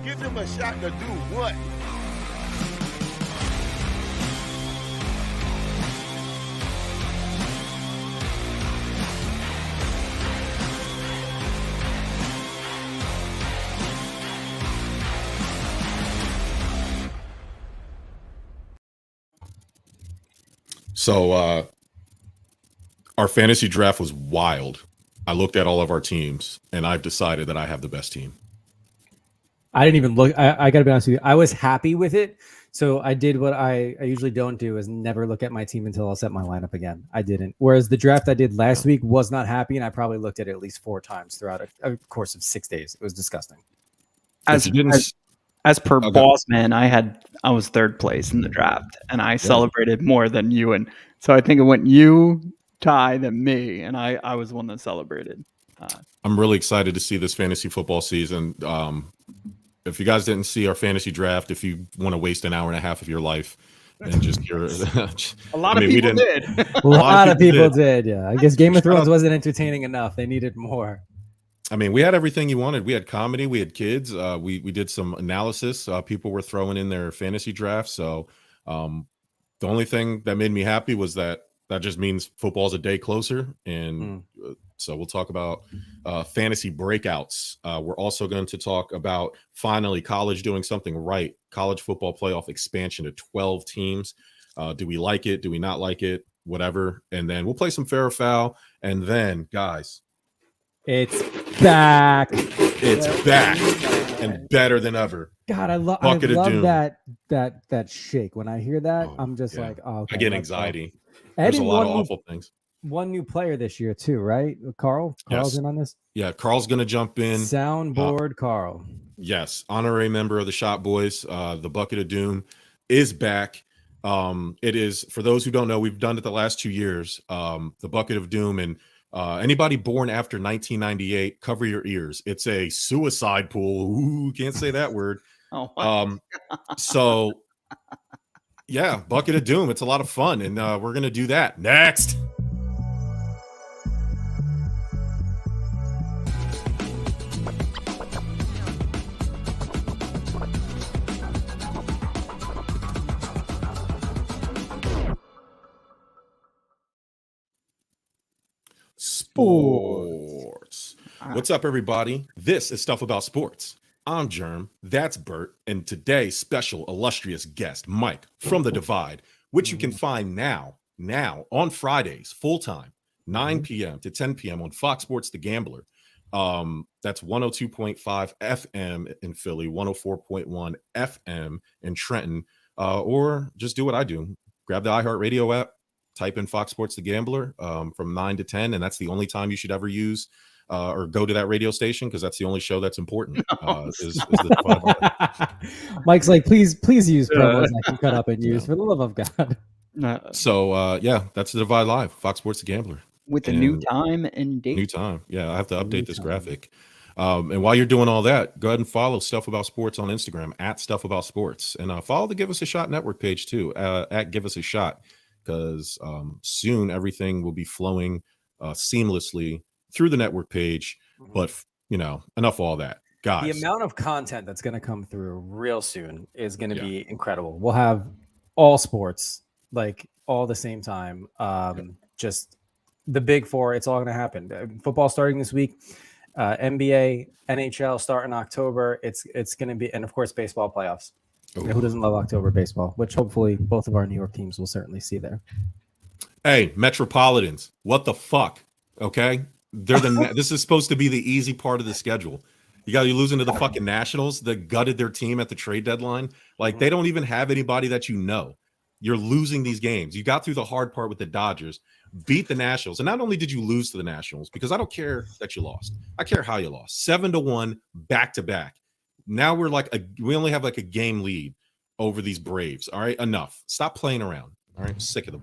Give them a shot to do what? So our fantasy draft was wild. I looked at all of our teams, and I've decided that I have the best team. I didn't even look. I got to be honest with you. I was happy with it. So I did what I usually don't do is never look at my team until I'll set my lineup again. I didn't. Whereas the draft I did last week was not happy, and I probably looked at it at least 4 times throughout a course of 6 days. It was disgusting. As per Bossman, I was third place in the draft, and I celebrated more than you. And so I think it went you, Ty, then me, and I was the one that celebrated. I'm really excited to see this fantasy football season. If you guys didn't see our fantasy draft, if you want to waste an hour and a half of your life and just hear a lot of people did. A lot of people did. Yeah, I guess Game of Thrones wasn't entertaining enough. They needed more. I mean, we had everything you wanted. We had comedy, we had kids. We did some analysis. People were throwing in their fantasy drafts. So the only thing that made me happy was that just means football's a day closer. And so we'll talk about fantasy breakouts. We're also going to talk about finally college doing something right. College football playoff expansion to 12 teams. Do we like it? Do we not like it? Whatever. And then we'll play some fair or foul. And then, guys, it's back. It's back and better than ever. God, I love that shake. When I hear that, I'm just like, oh, okay, I get anxiety. There's a lot of awful things. One new player this year too, right? Carl's in on this. Yeah, Carl's gonna jump in. Soundboard Carl. Yes, honorary member of the Shot Boys. The Bucket of Doom is back. It is, for those who don't know, we've done it the last 2 years. The Bucket of Doom, and anybody born after 1998, cover your ears. It's a suicide pool. Ooh, can't say that word. So yeah, Bucket of Doom. It's a lot of fun, and we're gonna do that next. Sports. What's up, everybody? This is Stuff About Sports. I'm Germ, that's Bert, and today's special illustrious guest, Mike from The Divide, which you can find now on Fridays, full-time, 9 p.m. to 10 p.m. on Fox Sports The Gambler. That's 102.5 FM in Philly, 104.1 FM in Trenton, or just do what I do. Grab the iHeartRadio app, type in Fox Sports The Gambler from 9 to 10, and that's the only time you should ever use or go to that radio station, because that's the only show that's important. Is the Mike's like, please use promos I can cut up and use for the love of God. So yeah, that's The Divide Live, Fox Sports The Gambler. With a new time and date. New time. Yeah, I have to update this graphic. And while you're doing all that, go ahead and follow Stuff About Sports on Instagram at Stuff About Sports. And follow the Give Us a Shot Network page too, at Give Us a Shot, because soon everything will be flowing seamlessly through the network page. But, enough of all that. Guys. The amount of content that's going to come through real soon is going to be incredible. We'll have all sports, like all the same time. Just the big four, it's all going to happen. Football starting this week. NBA, NHL start in October. It's going to be, and of course, baseball playoffs. Who doesn't love October baseball? Which hopefully both of our New York teams will certainly see there. Hey, Metropolitans, what the fuck? Okay, this is supposed to be the easy part of the schedule. You're losing to the fucking Nationals that gutted their team at the trade deadline. Like, they don't even have anybody that you know. You're losing these games. You got through the hard part with the Dodgers, beat the Nationals. And not only did you lose to the Nationals, because I don't care that you lost. I care how you lost. 7-1 back-to-back. Now we only have like a game lead over these Braves. All right, enough. Stop playing around. All right, sick of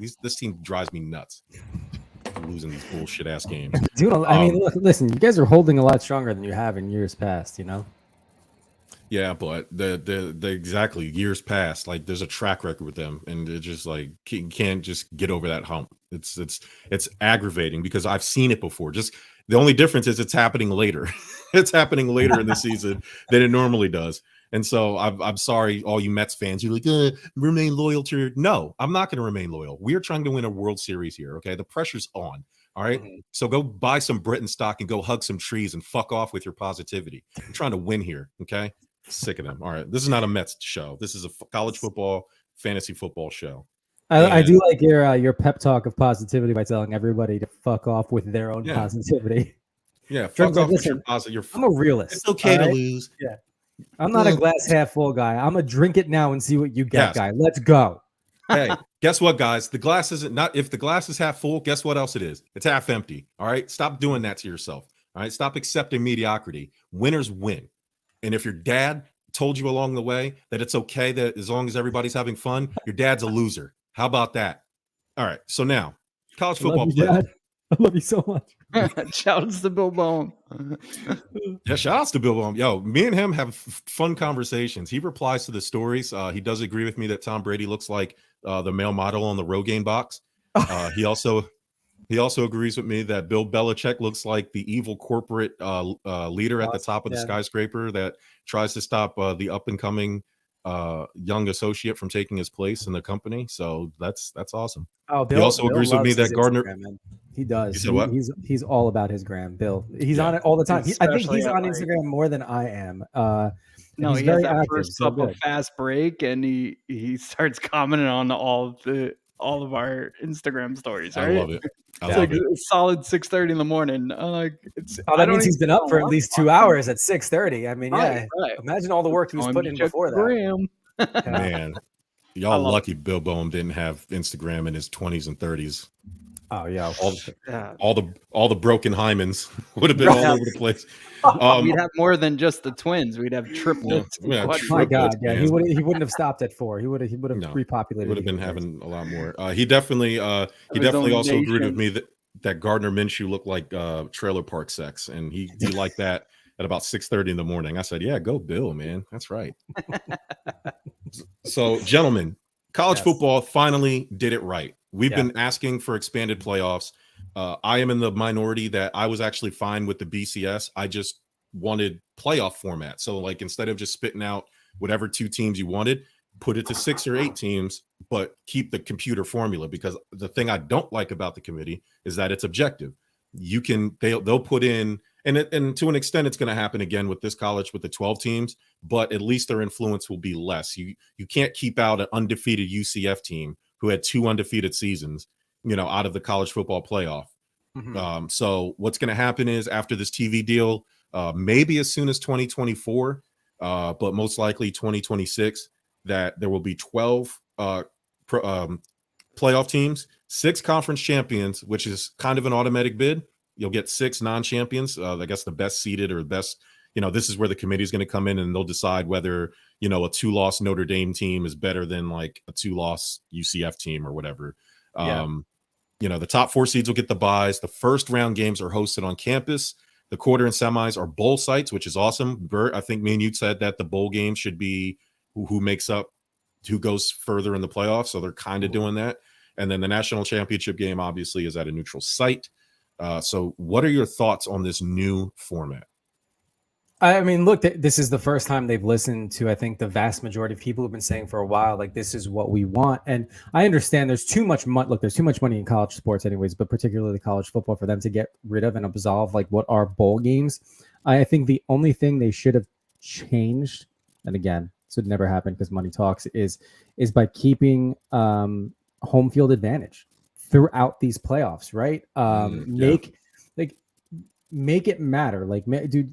these. This team drives me nuts. Losing these bullshit ass games. Dude, I mean, look, listen, you guys are holding a lot stronger than you have in years past, Yeah, but the exactly years past, like there's a track record with them, and it just like can't just get over that hump. It's aggravating because I've seen it before. Just the only difference is it's happening later. It's happening later in the season than it normally does. And so I'm sorry, all you Mets fans. You're like, remain loyal to your. No, I'm not going to remain loyal. We're trying to win a World Series here. Okay. The pressure's on. All right. So go buy some Britain stock and go hug some trees and fuck off with your positivity. I'm trying to win here. Okay. Sick of them. All right. This is not a Mets show. This is a college football, fantasy football show. I do like your pep talk of positivity by telling everybody to fuck off with their own positivity. Yeah. Fuck off with your positive. I'm a realist. It's okay to lose. Yeah. I'm not a glass half full guy. I'm a drink it now and see what you get guy. Let's go. Hey, guess what, guys? The glass isn't not. If the glass is half full, guess what else it is? It's half empty. All right. Stop doing that to yourself. All right. Stop accepting mediocrity. Winners win. And if your dad told you along the way that it's okay that as long as everybody's having fun, your dad's a loser. How about that? All right. So now, college football playoff. I love you so much. Shout outs to Bill Bohm. Yeah, shout outs to Bill Bohm. Yo, me and him have fun conversations. He replies to the stories. He does agree with me that Tom Brady looks like the male model on the Rogaine box. He also agrees with me that Bill Belichick looks like the evil corporate leader at the top of the skyscraper that tries to stop the up and coming young associate from taking his place in the company. So that's awesome. Oh, Bill, he also agrees with me that Gardner. He does. You said what? He's all about his gram. Bill. He's on it all the time. I think he's on Instagram more than I am. No, he has that first cup of fast break, and he starts commenting on all of our Instagram stories. Right? I love it. It's like a solid 6:30 in the morning. That means he's been up for at least 2 hours at 6:30. I mean, right. Imagine all the work he was putting in before that. Man, y'all lucky Bill Bohm didn't have Instagram in his 20s and 30s. Oh yeah, all the broken hymens would have been all over the place. We'd have more than just the twins. We'd have triplets. My God, yeah, he wouldn't have stopped at 4. He would have repopulated. Would have been having a lot more. He definitely also agreed with me that Gardner Minshew looked like trailer park sex, and he liked that at about 6:30 in the morning. I said, "Yeah, go Bill, man. That's right." So, gentlemen, college football finally did it right. We've been asking for expanded playoffs. I am in the minority that I was actually fine with the BCS. I just wanted playoff format. So like instead of just spitting out whatever 2 teams you wanted, put it to 6 or 8 teams, but keep the computer formula, because the thing I don't like about the committee is that it's objective. They'll put in, and to an extent it's going to happen again with this college with the 12 teams, but at least their influence will be less. You can't keep out an undefeated UCF team who had 2 undefeated seasons, out of the college football playoff. So what's going to happen is after this TV deal, maybe as soon as 2024, but most likely 2026, that there will be 12 playoff teams, 6 conference champions, which is kind of an automatic bid. You'll get 6 non-champions. I guess the best seeded or best, this is where the committee is going to come in and they'll decide whether, a 2-loss Notre Dame team is better than like a 2-loss UCF team or whatever. The top 4 seeds will get the buys. The first round games are hosted on campus. The quarter and semis are bowl sites, which is awesome. Bert, I think me and you said that the bowl game should be who goes further in the playoffs. So they're kind of doing that. And then the national championship game obviously is at a neutral site. So what are your thoughts on this new format? I mean, look, this is the first time they've listened to, I think, the vast majority of people who've been saying for a while, like, this is what we want. And I understand there's too much money. Look, there's too much money in college sports anyways, but particularly college football, for them to get rid of and absolve, like, what are bowl games. I think the only thing they should have changed, and again, this would never happen because money talks, is by keeping home field advantage throughout these playoffs, right? Make it matter. Like, dude,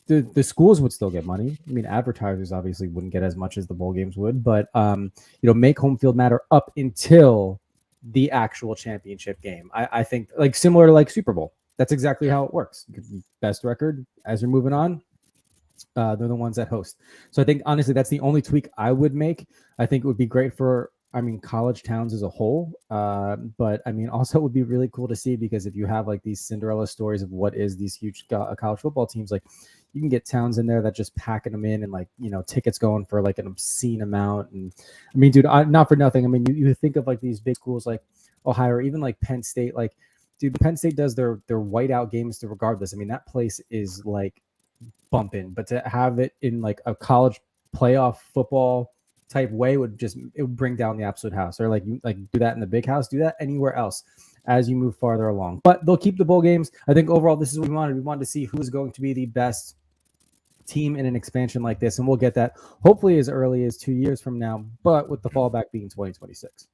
the schools would still get money. I mean, advertisers obviously wouldn't get as much as the bowl games would, but make home field matter up until the actual championship game. I think, like, similar to like Super Bowl. That's exactly how it works. Best record as you're moving on. They're the ones that host. So I think honestly that's the only tweak I would make. I think it would be great for college towns as a whole. But also it would be really cool to see, because if you have like these Cinderella stories of what is these huge college football teams, like, you can get towns in there that just packing them in, and like, tickets going for like an obscene amount. And dude, not for nothing. You think of like these big schools like Ohio or even like Penn State, like, dude, Penn State does their whiteout games regardless. That place is like bump in, but to have it in like a college playoff football type way would bring down the absolute house. Or like do that in the big house, do that anywhere else as you move farther along. But they'll keep the bowl games. I think overall this is what we wanted. We wanted to see who's going to be the best team in an expansion like this, and we'll get that hopefully as early as 2 years from now, but with the fallback being 2026.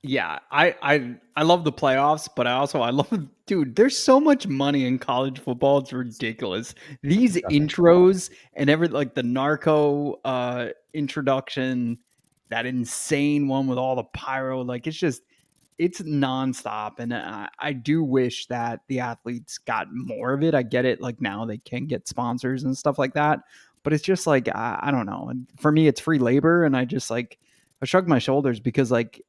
Yeah, I love the playoffs, but I love, dude, there's so much money in college football. It's ridiculous. These intros and like the narco introduction, that insane one with all the pyro, like it's nonstop. And I do wish that the athletes got more of it. I get it. Like now they can get sponsors and stuff like that, but it's just like, I don't know. And for me, it's free labor. And I just I shrug my shoulders because like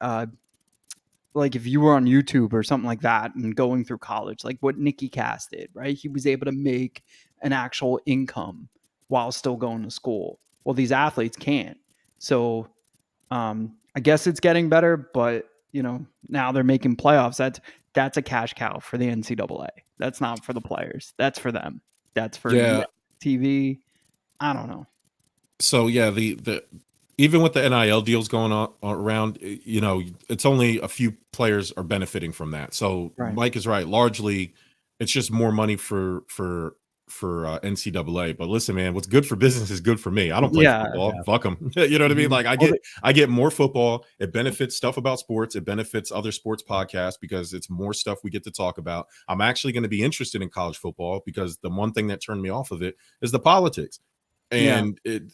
if you were on YouTube or something like that and going through college, like what Nicky Cass did, right? He was able to make an actual income while still going to school. Well, these athletes can't. So I guess it's getting better, but now they're making playoffs. That's a cash cow for the NCAA. That's not for the players. That's for them. That's for TV. I don't know. So yeah, the even with the NIL deals going on around, it's only a few players are benefiting from that. So Mike is right. Largely, it's just more money for NCAA. But listen, man, what's good for business is good for me. I don't play football. Yeah. Fuck them. You know what I mean? Like I get more football. It benefits Stuff About Sports. It benefits other sports podcasts because it's more stuff we get to talk about. I'm actually going to be interested in college football because the one thing that turned me off of it is the politics. And it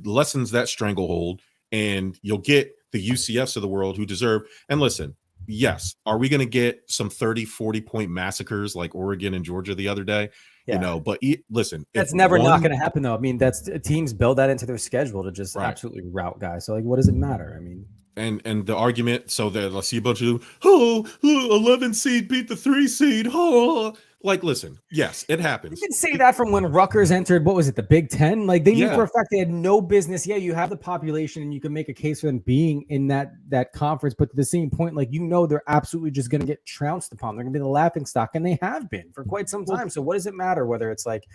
lessens that stranglehold, and you'll get the UCFs of the world who deserve. And listen, yes, are we going to get some 30-40 point massacres like Oregon and Georgia the other day? Yeah. But listen, that's never not going to happen though. I mean, that's teams build that into their schedule to just absolutely route guys. So like, what does it matter? I mean, and the argument, so that I see a bunch of 11 seed beat the 3 seed. Like, listen, yes, it happens. You can say that from when Rutgers entered, what was it, the Big Ten? Like, they knew for a fact they had no business. Yeah, you have the population, and you can make a case for them being in that conference. But to the same point, like, they're absolutely just going to get trounced upon. They're going to be the laughingstock, and they have been for quite some time. So what does it matter whether it's, like,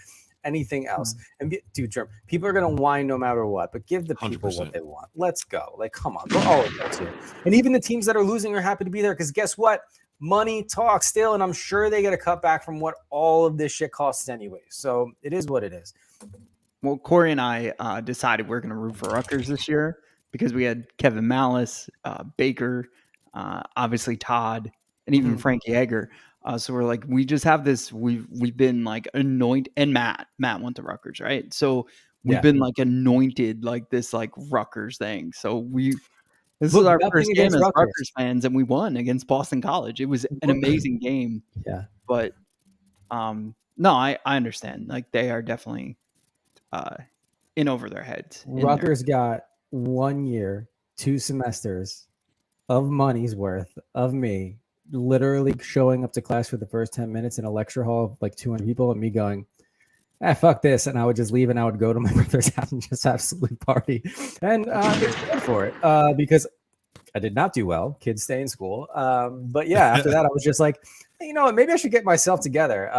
anything else? And, dude, people are going to whine no matter what, but give the people 100%. What they want. Let's go. Like, come on. We're all adults here. And even the teams that are losing are happy to be there because guess what? Money talks still, and I'm sure they get a cut back from what all of this shit costs anyway. So it is what it is. Well, Corey and I decided we're going to root for Rutgers this year because we had Kevin Malice, Baker, obviously Todd, and even Frankie Egger. So we're like, we just have this. We've been like anointed, and Matt went to Rutgers, right? So we've been like anointed like this like Rutgers thing. So This is our first game as Rutgers fans, and we won against Boston College. It was an amazing game. Yeah. But no, I understand. Like, they are definitely in over their heads. Rutgers got 1 year, 2 semesters of money's worth of me literally showing up to class for the first 10 minutes in a lecture hall of like 200 people and me going, fuck this. And I would just leave and I would go to my brother's house and just absolutely party. And it's good for it because I did not do well. Kids stay in school. But yeah, after that, I was just like, hey, you know what? Maybe I should get myself together.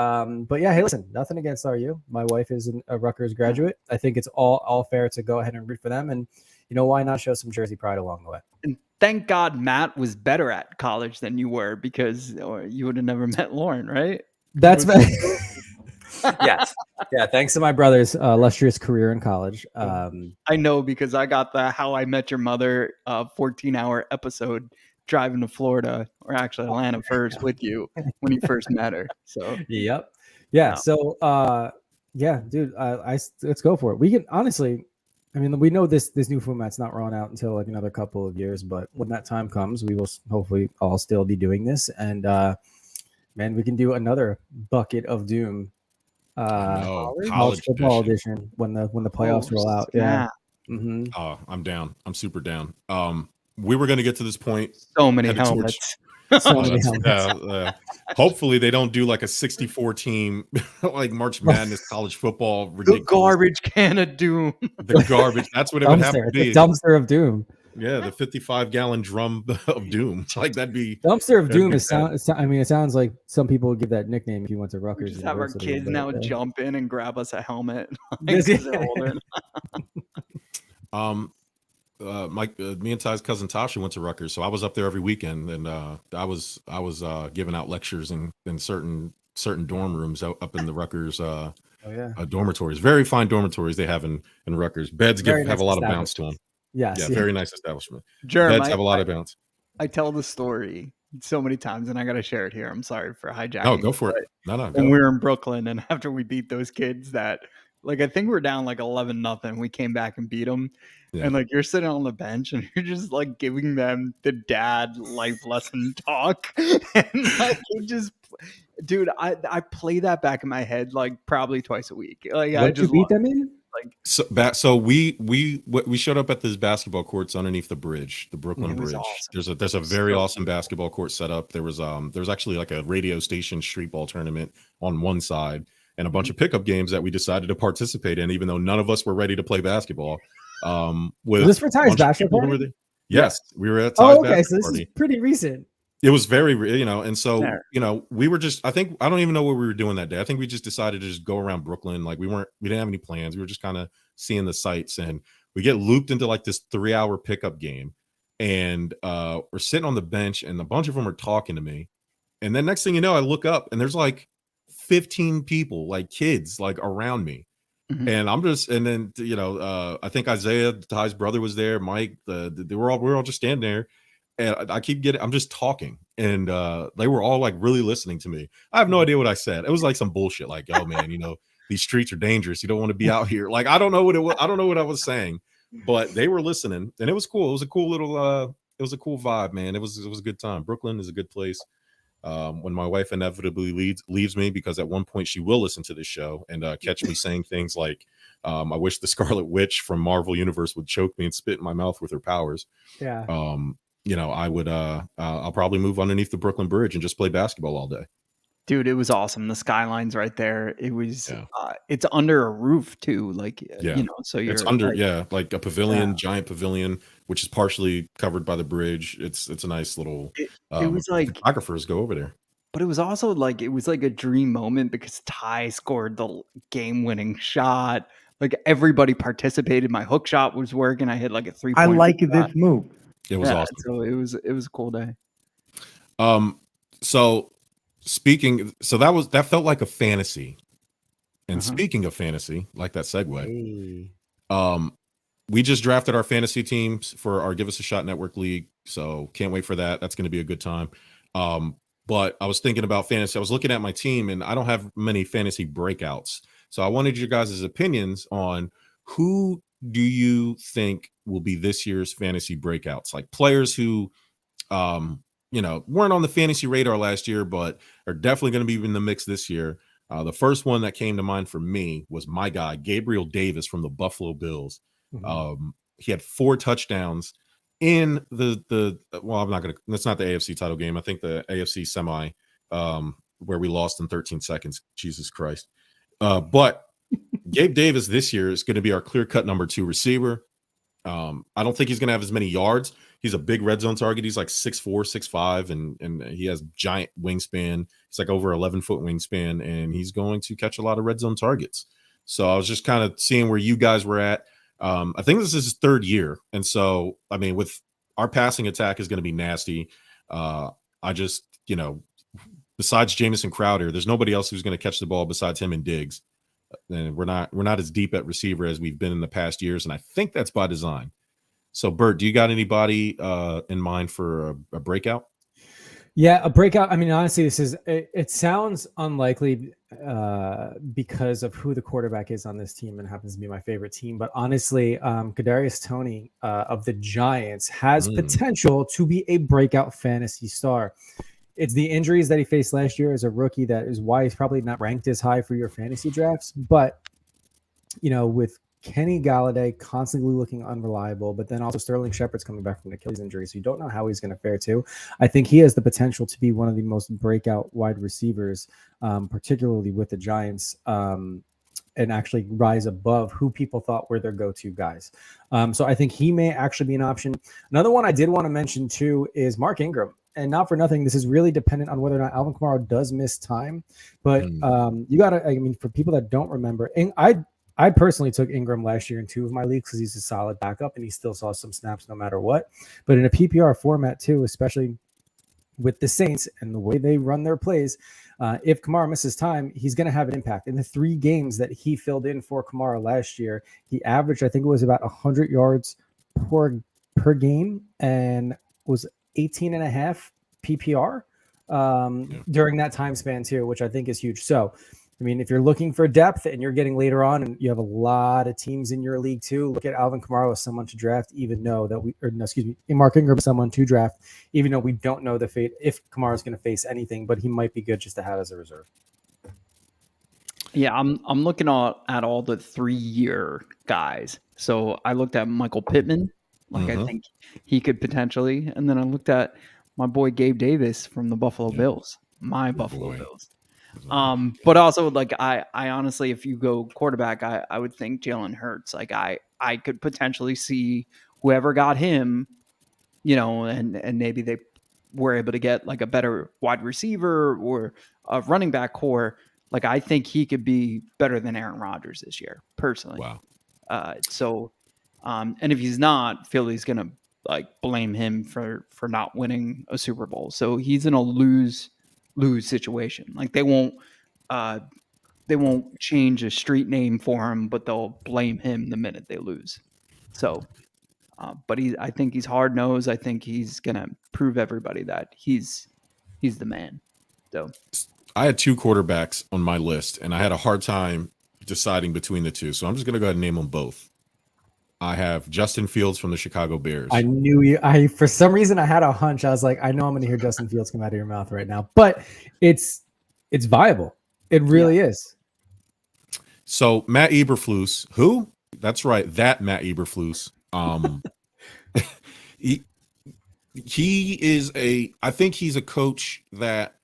But yeah, hey, listen, nothing against RU. My wife is a Rutgers graduate. I think it's all fair to go ahead and root for them. And why not show some Jersey pride along the way? And thank God Matt was better at college than you were because you would have never met Lauren, right? That's yes. Yeah. Thanks to my brother's illustrious career in college. I know because I got the How I Met Your Mother 14-hour episode driving to Florida, or actually Atlanta first with you when you first met her. So yep. Yeah. No. So yeah, dude, let's go for it. We can honestly, I mean, we know this new format's not rolling out until like another couple of years, but when that time comes, we will hopefully all still be doing this. And man, we can do another bucket of doom. College football edition when the playoffs roll out. Yeah. Mm-hmm. Oh, I'm down. I'm super down. We were going to get to this point. So many helmets. Hopefully they don't do like a 64 team like March Madness college football. Ridiculous. The garbage can of doom. The garbage. That's what it would have to be. The dumpster of doom. Yeah, the 55-gallon drum of doom. Like that'd be Dumpster of Doom be is I mean, it sounds like some people would give that nickname if you went to We Rutgers just have our University. kids now yeah. jump in and grab us a helmet. Yes, 'cause yeah. they're older. Me and Ty's cousin Tasha went to Rutgers, so I was up there every weekend, and I was giving out lectures in certain dorm rooms up in the Rutgers Oh yeah. dormitories. Very fine dormitories they have in Rutgers. Beds Very have nice a lot of bounce to them. Yes. Yeah, Yeah. very nice establishment. Jerm, Beds have a lot of bounce. I tell the story so many times, and I got to share it here. I'm sorry for hijacking. No, go for it. No, When we were in Brooklyn, and after we beat those kids, that like I think we're down like 11-0, we came back and beat them. Yeah. And like you're sitting on the bench, and you're just like giving them the dad life lesson talk, and like you just, dude, I play that back in my head like probably twice a week. Like What I did you just beat them in? So we showed up at this basketball courts underneath the bridge, the Brooklyn Bridge. Awesome. There's a very awesome basketball court set up. There was actually like a radio station street ball tournament on one side and a bunch of pickup games that we decided to participate in, even though none of us were ready to play basketball. Was this for Ty's bachelor party? Yes, we were at Ty's okay, so this party. is pretty recent. It was very, and so, we were just, I don't even know what we were doing that day. I think we just decided to just go around Brooklyn. Like we didn't have any plans. We were just kind of seeing the sights, and we get looped into like this 3-hour pickup game, and we're sitting on the bench, and a bunch of them are talking to me. And then next thing you know, I look up and there's like 15 people, like kids, like around me. Mm-hmm. And I'm just, and then, I think Isaiah, Ty's brother, was there. Mike, we were all just standing there. And I'm just talking, and they were all like really listening to me. I have no idea what I said. It was like some bullshit, like, "Oh man, these streets are dangerous. You don't want to be out here." Like, I don't know what it was. I don't know what I was saying, but they were listening, and it was cool. It was a cool little, it was a cool vibe, man. It was a good time. Brooklyn is a good place. When my wife inevitably leaves me, because at one point she will listen to this show and catch me saying things like, "I wish the Scarlet Witch from Marvel Universe would choke me and spit in my mouth with her powers." Yeah. I would I'll probably move underneath the Brooklyn Bridge and just play basketball all day. Dude, it was awesome. The skyline's right there. It was it's under a roof too, like so it's under like a pavilion, giant pavilion, which is partially covered by the bridge. It's a nice little it was like photographers go over there. But it was also like a dream moment because Ty scored the game-winning shot. Like everybody participated. My hook shot was working. I hit like a 3-point. I like this move. It was awesome. So it was a cool day. So that felt like a fantasy. And speaking of fantasy, like that segue, we just drafted our fantasy teams for our Give Us a Shot Network League. So can't wait for that. That's going to be a good time. But I was thinking about fantasy. I was looking at my team, and I don't have many fantasy breakouts. So I wanted your guys' opinions on who do you think will be this year's fantasy breakouts, like players who weren't on the fantasy radar last year but are definitely going to be in the mix this year. The first one that came to mind for me was my guy Gabriel Davis from the Buffalo Bills. He had 4 touchdowns in that's not the AFC title game. I think the AFC semi where we lost in 13 seconds. Jesus Christ. But Gabe Davis this year is going to be our clear-cut number 2 receiver. I don't think he's going to have as many yards. He's a big red zone target. He's like 6'4", 6'5", and he has giant wingspan. He's like over 11-foot wingspan, and he's going to catch a lot of red zone targets. So I was just kind of seeing where you guys were at. I think this is his 3rd year, and so I mean, with our passing attack is going to be nasty. I just besides Jamison Crowder, there's nobody else who's going to catch the ball besides him and Diggs. And we're not as deep at receiver as we've been in the past years, and I think that's by design. So, Bert, do you got anybody in mind for a breakout? Yeah, a breakout. I mean, honestly, it sounds unlikely because of who the quarterback is on this team and happens to be my favorite team. But honestly, Kadarius Toney of the Giants has potential to be a breakout fantasy star. It's the injuries that he faced last year as a rookie that is why he's probably not ranked as high for your fantasy drafts. But, with Kenny Galladay constantly looking unreliable, but then also Sterling Shepard's coming back from an Achilles injury, so you don't know how he's going to fare too. I think he has the potential to be one of the most breakout wide receivers, particularly with the Giants. and actually rise above who people thought were their go-to guys. So I think he may actually be an option. Another one I did want to mention too is Mark Ingram. And not for nothing, this is really dependent on whether or not Alvin Kamara does miss time. But you got to, I mean, for people that don't remember, I personally took Ingram last year in 2 of my leagues because he's a solid backup and he still saw some snaps no matter what. But in a PPR format too, especially with the Saints and the way they run their plays, if Kamara misses time, he's going to have an impact. In the 3 games that he filled in for Kamara last year, he averaged, I think it was about 100 yards per game and was 18 and a half PPR during that time span too, which I think is huge. So, I mean, if you're looking for depth and you're getting later on and you have a lot of teams in your league too, look at Alvin Kamara as someone to draft, even though that Mark Ingram is someone to draft, even though we don't know the fate if Kamara is going to face anything, but he might be good just to have as a reserve. Yeah, I'm looking at all the 3-year guys. So I looked at Michael Pittman. I think he could potentially. And then I looked at my boy Gabe Davis from the Buffalo Bills. My Buffalo Bills. But also, I honestly, if you go quarterback, I would think Jalen Hurts. I could potentially see whoever got him, and maybe they were able to get a better wide receiver or a running back core. I think he could be better than Aaron Rodgers this year, personally. Wow. And if he's not, Philly's gonna blame him for not winning a Super Bowl. So he's in a lose situation. They won't change a street name for him, but they'll blame him the minute they lose. So, but I think he's hard nosed. I think he's gonna prove everybody that he's the man. So I had 2 quarterbacks on my list, and I had a hard time deciding between the 2. So I'm just gonna go ahead and name them both. I have Justin Fields from the Chicago Bears. I knew you. For some reason, I had a hunch. I was like, I know I'm going to hear Justin Fields come out of your mouth right now, but it's viable. It really is. So Matt Eberflus, who? That's right, that Matt Eberflus. He is I think he's a coach that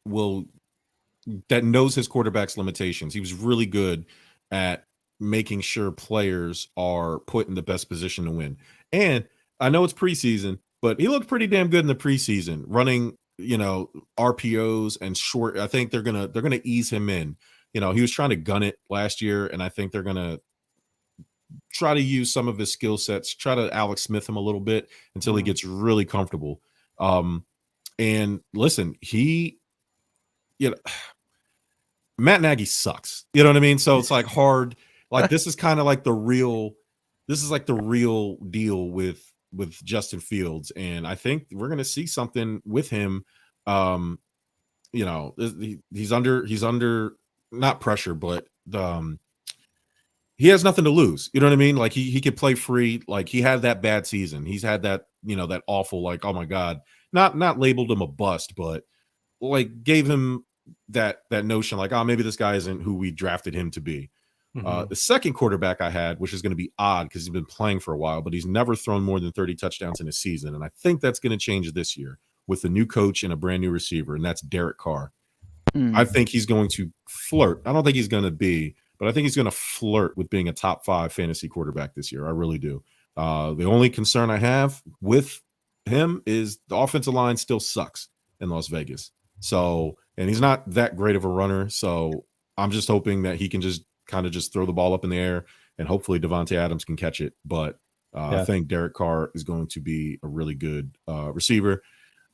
knows his quarterback's limitations. He was really good at making sure players are put in the best position to win. And I know it's preseason, but he looked pretty damn good in the preseason, running, RPOs and short. I think they're gonna ease him in. He was trying to gun it last year, and I think they're gonna try to use some of his skill sets, try to Alex Smith him a little bit until he gets really comfortable. And listen, Matt Nagy sucks. You know what I mean? So it's hard. This is kind of the real deal with Justin Fields. And I think we're going to see something with him. He's under not pressure, but he has nothing to lose. You know what I mean? He could play free. He had that bad season. He's had that, that awful, oh my God, not labeled him a bust, but gave him that notion maybe this guy isn't who we drafted him to be. The second quarterback I had, which is going to be odd because he's been playing for a while, but he's never thrown more than 30 touchdowns in a season. And I think that's going to change this year with a new coach and a brand new receiver, and that's Derek Carr. I think he's going to flirt. I don't think he's going to be, but I think he's going to flirt with being a top 5 fantasy quarterback this year. I really do. The only concern I have with him is the offensive line still sucks in Las Vegas. So, and he's not that great of a runner. So I'm just hoping that he can just kind of just throw the ball up in the air, and hopefully Devontae Adams can catch it. But I think Derek Carr is going to be a really good receiver.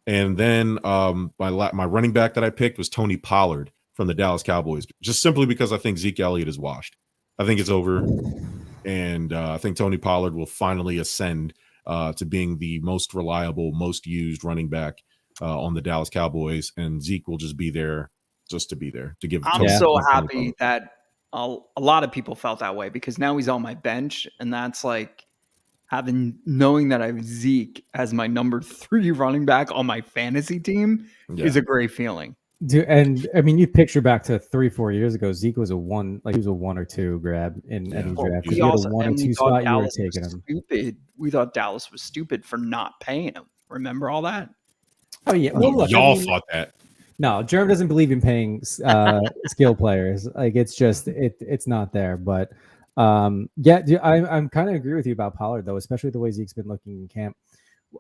And then my running back that I picked was Tony Pollard from the Dallas Cowboys, just simply because I think Zeke Elliott is washed. I think it's over. And I think Tony Pollard will finally ascend to being the most reliable, most used running back on the Dallas Cowboys. And Zeke will just be there just to be there to give. I'm so happy that a lot of people felt that way, because now he's on my bench, and that's knowing that I have Zeke as my number 3 running back on my fantasy team is a great feeling. Dude, and I mean, you picture back to 3-4 years ago, Zeke was he was a 1 or 2 grab in any draft. He had a 1 or 2 spot, you were taking him. Stupid. We thought Dallas was stupid for not paying him. Remember all that? Oh yeah, y'all thought that. No, Germ doesn't believe in paying skill players. Like it's just it's not there. But yeah, I'm kind of agree with you about Pollard though, especially the way Zeke's been looking in camp.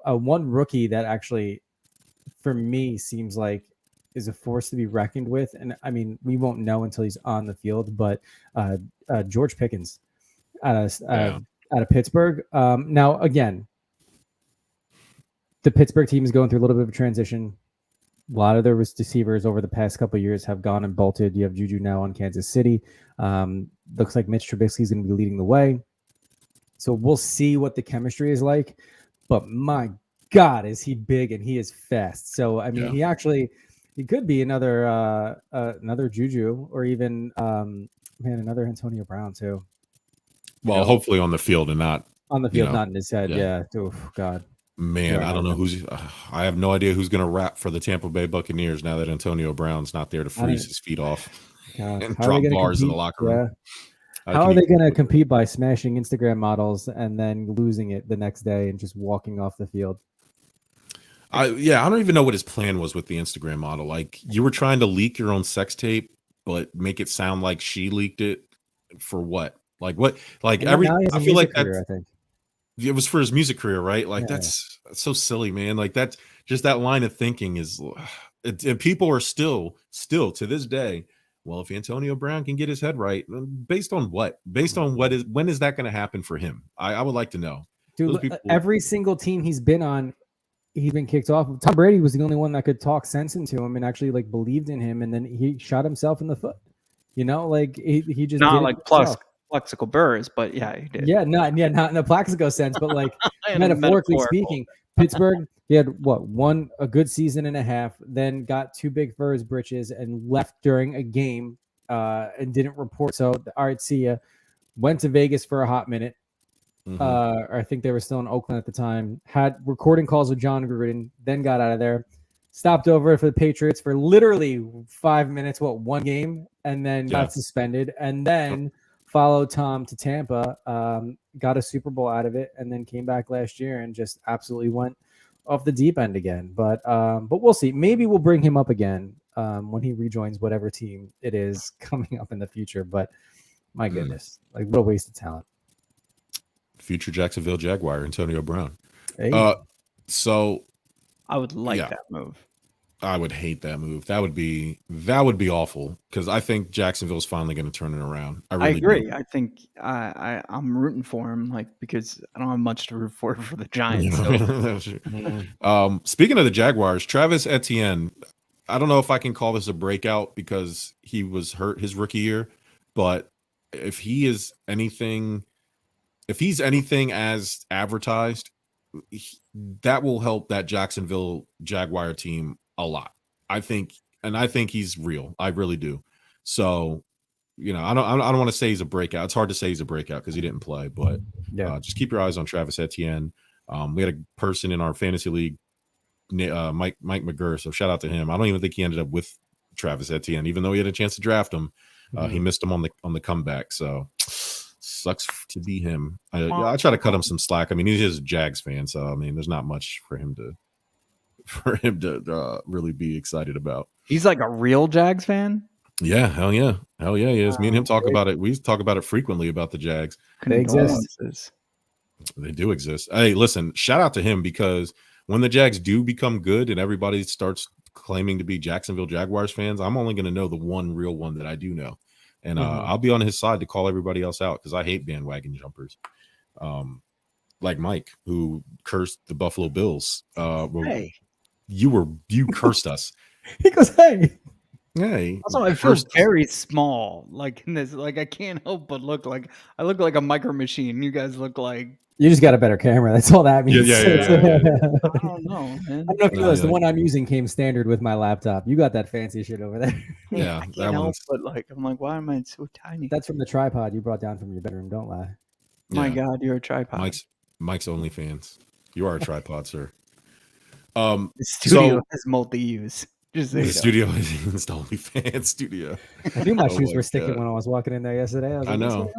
One rookie that actually, for me, seems like is a force to be reckoned with, and I mean we won't know until he's on the field. But George Pickens out of Pittsburgh. Now again, the Pittsburgh team is going through a little bit of a transition. A lot of their receivers over the past couple of years have gone and bolted. You have Juju now on Kansas City. Looks like Mitch Trubisky is going to be leading the way. So we'll see what the chemistry is like. But my God, is he big and he is fast. So I mean, he could be another Juju or even another Antonio Brown too. Well, hopefully on the field and not on the field, not in his head. Yeah. Oof, God. Man, I don't know who's. I have no idea who's going to rap for the Tampa Bay Buccaneers now that Antonio Brown's not there to freeze his feet off and drop bars in the locker room. How are they going to compete by smashing Instagram models and then losing it the next day and just walking off the field? I don't even know what his plan was with the Instagram model. Like, you were trying to leak your own sex tape, but make it sound like she leaked it for what? Like what? Like I feel like career, I think. It was for his music career, right? Like that's so silly, man. Like that, just that line of thinking is, and people are still to this day. Well, if Antonio Brown can get his head right, based on what? Based on what is? When is that going to happen for him? I would like to know. Dude, every single team he's been on, he's been kicked off. Tom Brady was the only one that could talk sense into him and actually like believed in him, and then he shot himself in the foot. You know, like he just not like Plexical burrs, but yeah, he did. Yeah, not in a Plaxico sense, but like metaphorically speaking, Pittsburgh, he had a good season and a half, then got too big for his britches and left during a game and didn't report. So, all right, see ya. Went to Vegas for a hot minute. I think they were still in Oakland at the time. Had recording calls with John Gruden, then got out of there. Stopped over for the Patriots for literally 5 minutes, one game, and then got suspended, and then followed Tom to Tampa, got a Super Bowl out of it, and then came back last year and just absolutely went off the deep end again. But we'll see. Maybe we'll bring him up again when he rejoins whatever team it is coming up in the future. But my goodness, like what a waste of talent. Future Jacksonville Jaguar, Antonio Brown. Hey. So I would like that move. I would hate that move. That would be awful because I think Jacksonville's finally going to turn it around. I agree. Do. I think I'm rooting for him, like because I don't have much to root for the Giants. So. Speaking of the Jaguars, Travis Etienne. I don't know if I can call this a breakout because he was hurt his rookie year, but if he's anything as advertised, that will help that Jacksonville Jaguar team a lot. I think he's real. I really do. So, I don't want to say he's a breakout. It's hard to say he's a breakout because he didn't play, but just keep your eyes on Travis Etienne. We had a person in our fantasy league, Mike McGurr. So shout out to him. I don't even think he ended up with Travis Etienne, even though he had a chance to draft him. He missed him on the comeback. So sucks to be him. I try to cut him some slack. I mean, he's just a Jags fan, so I mean, there's not much for him to really be excited about. He's like a real Jags fan. Yeah, hell yeah, he is. Me and him talk about it. We talk about it frequently about the Jags. They exist. They do exist. Hey, listen, shout out to him because when the Jags do become good and everybody starts claiming to be Jacksonville Jaguars fans, I'm only going to know the one real one that I do know. And I'll be on his side to call everybody else out because I hate bandwagon jumpers. Like Mike, who cursed the Buffalo Bills. Hey. You cursed us. He goes, hey. Also, I feel very small. Like in this, like I can't help but look like I look like a micro machine. You guys look like you just got a better camera. That's all that means. Yeah. I don't know, man. I don't know if you noticed, the one I'm using came standard with my laptop. You got that fancy shit over there. Yeah, I can't help but like I'm like, why am I so tiny? That's from the tripod you brought down from your bedroom. Don't lie. My God, you're a tripod. Mike's OnlyFans. You are a tripod, sir. The studio is multi-use. The studio is the OnlyFans studio. I knew my shoes were sticking when I was walking in there yesterday. I know.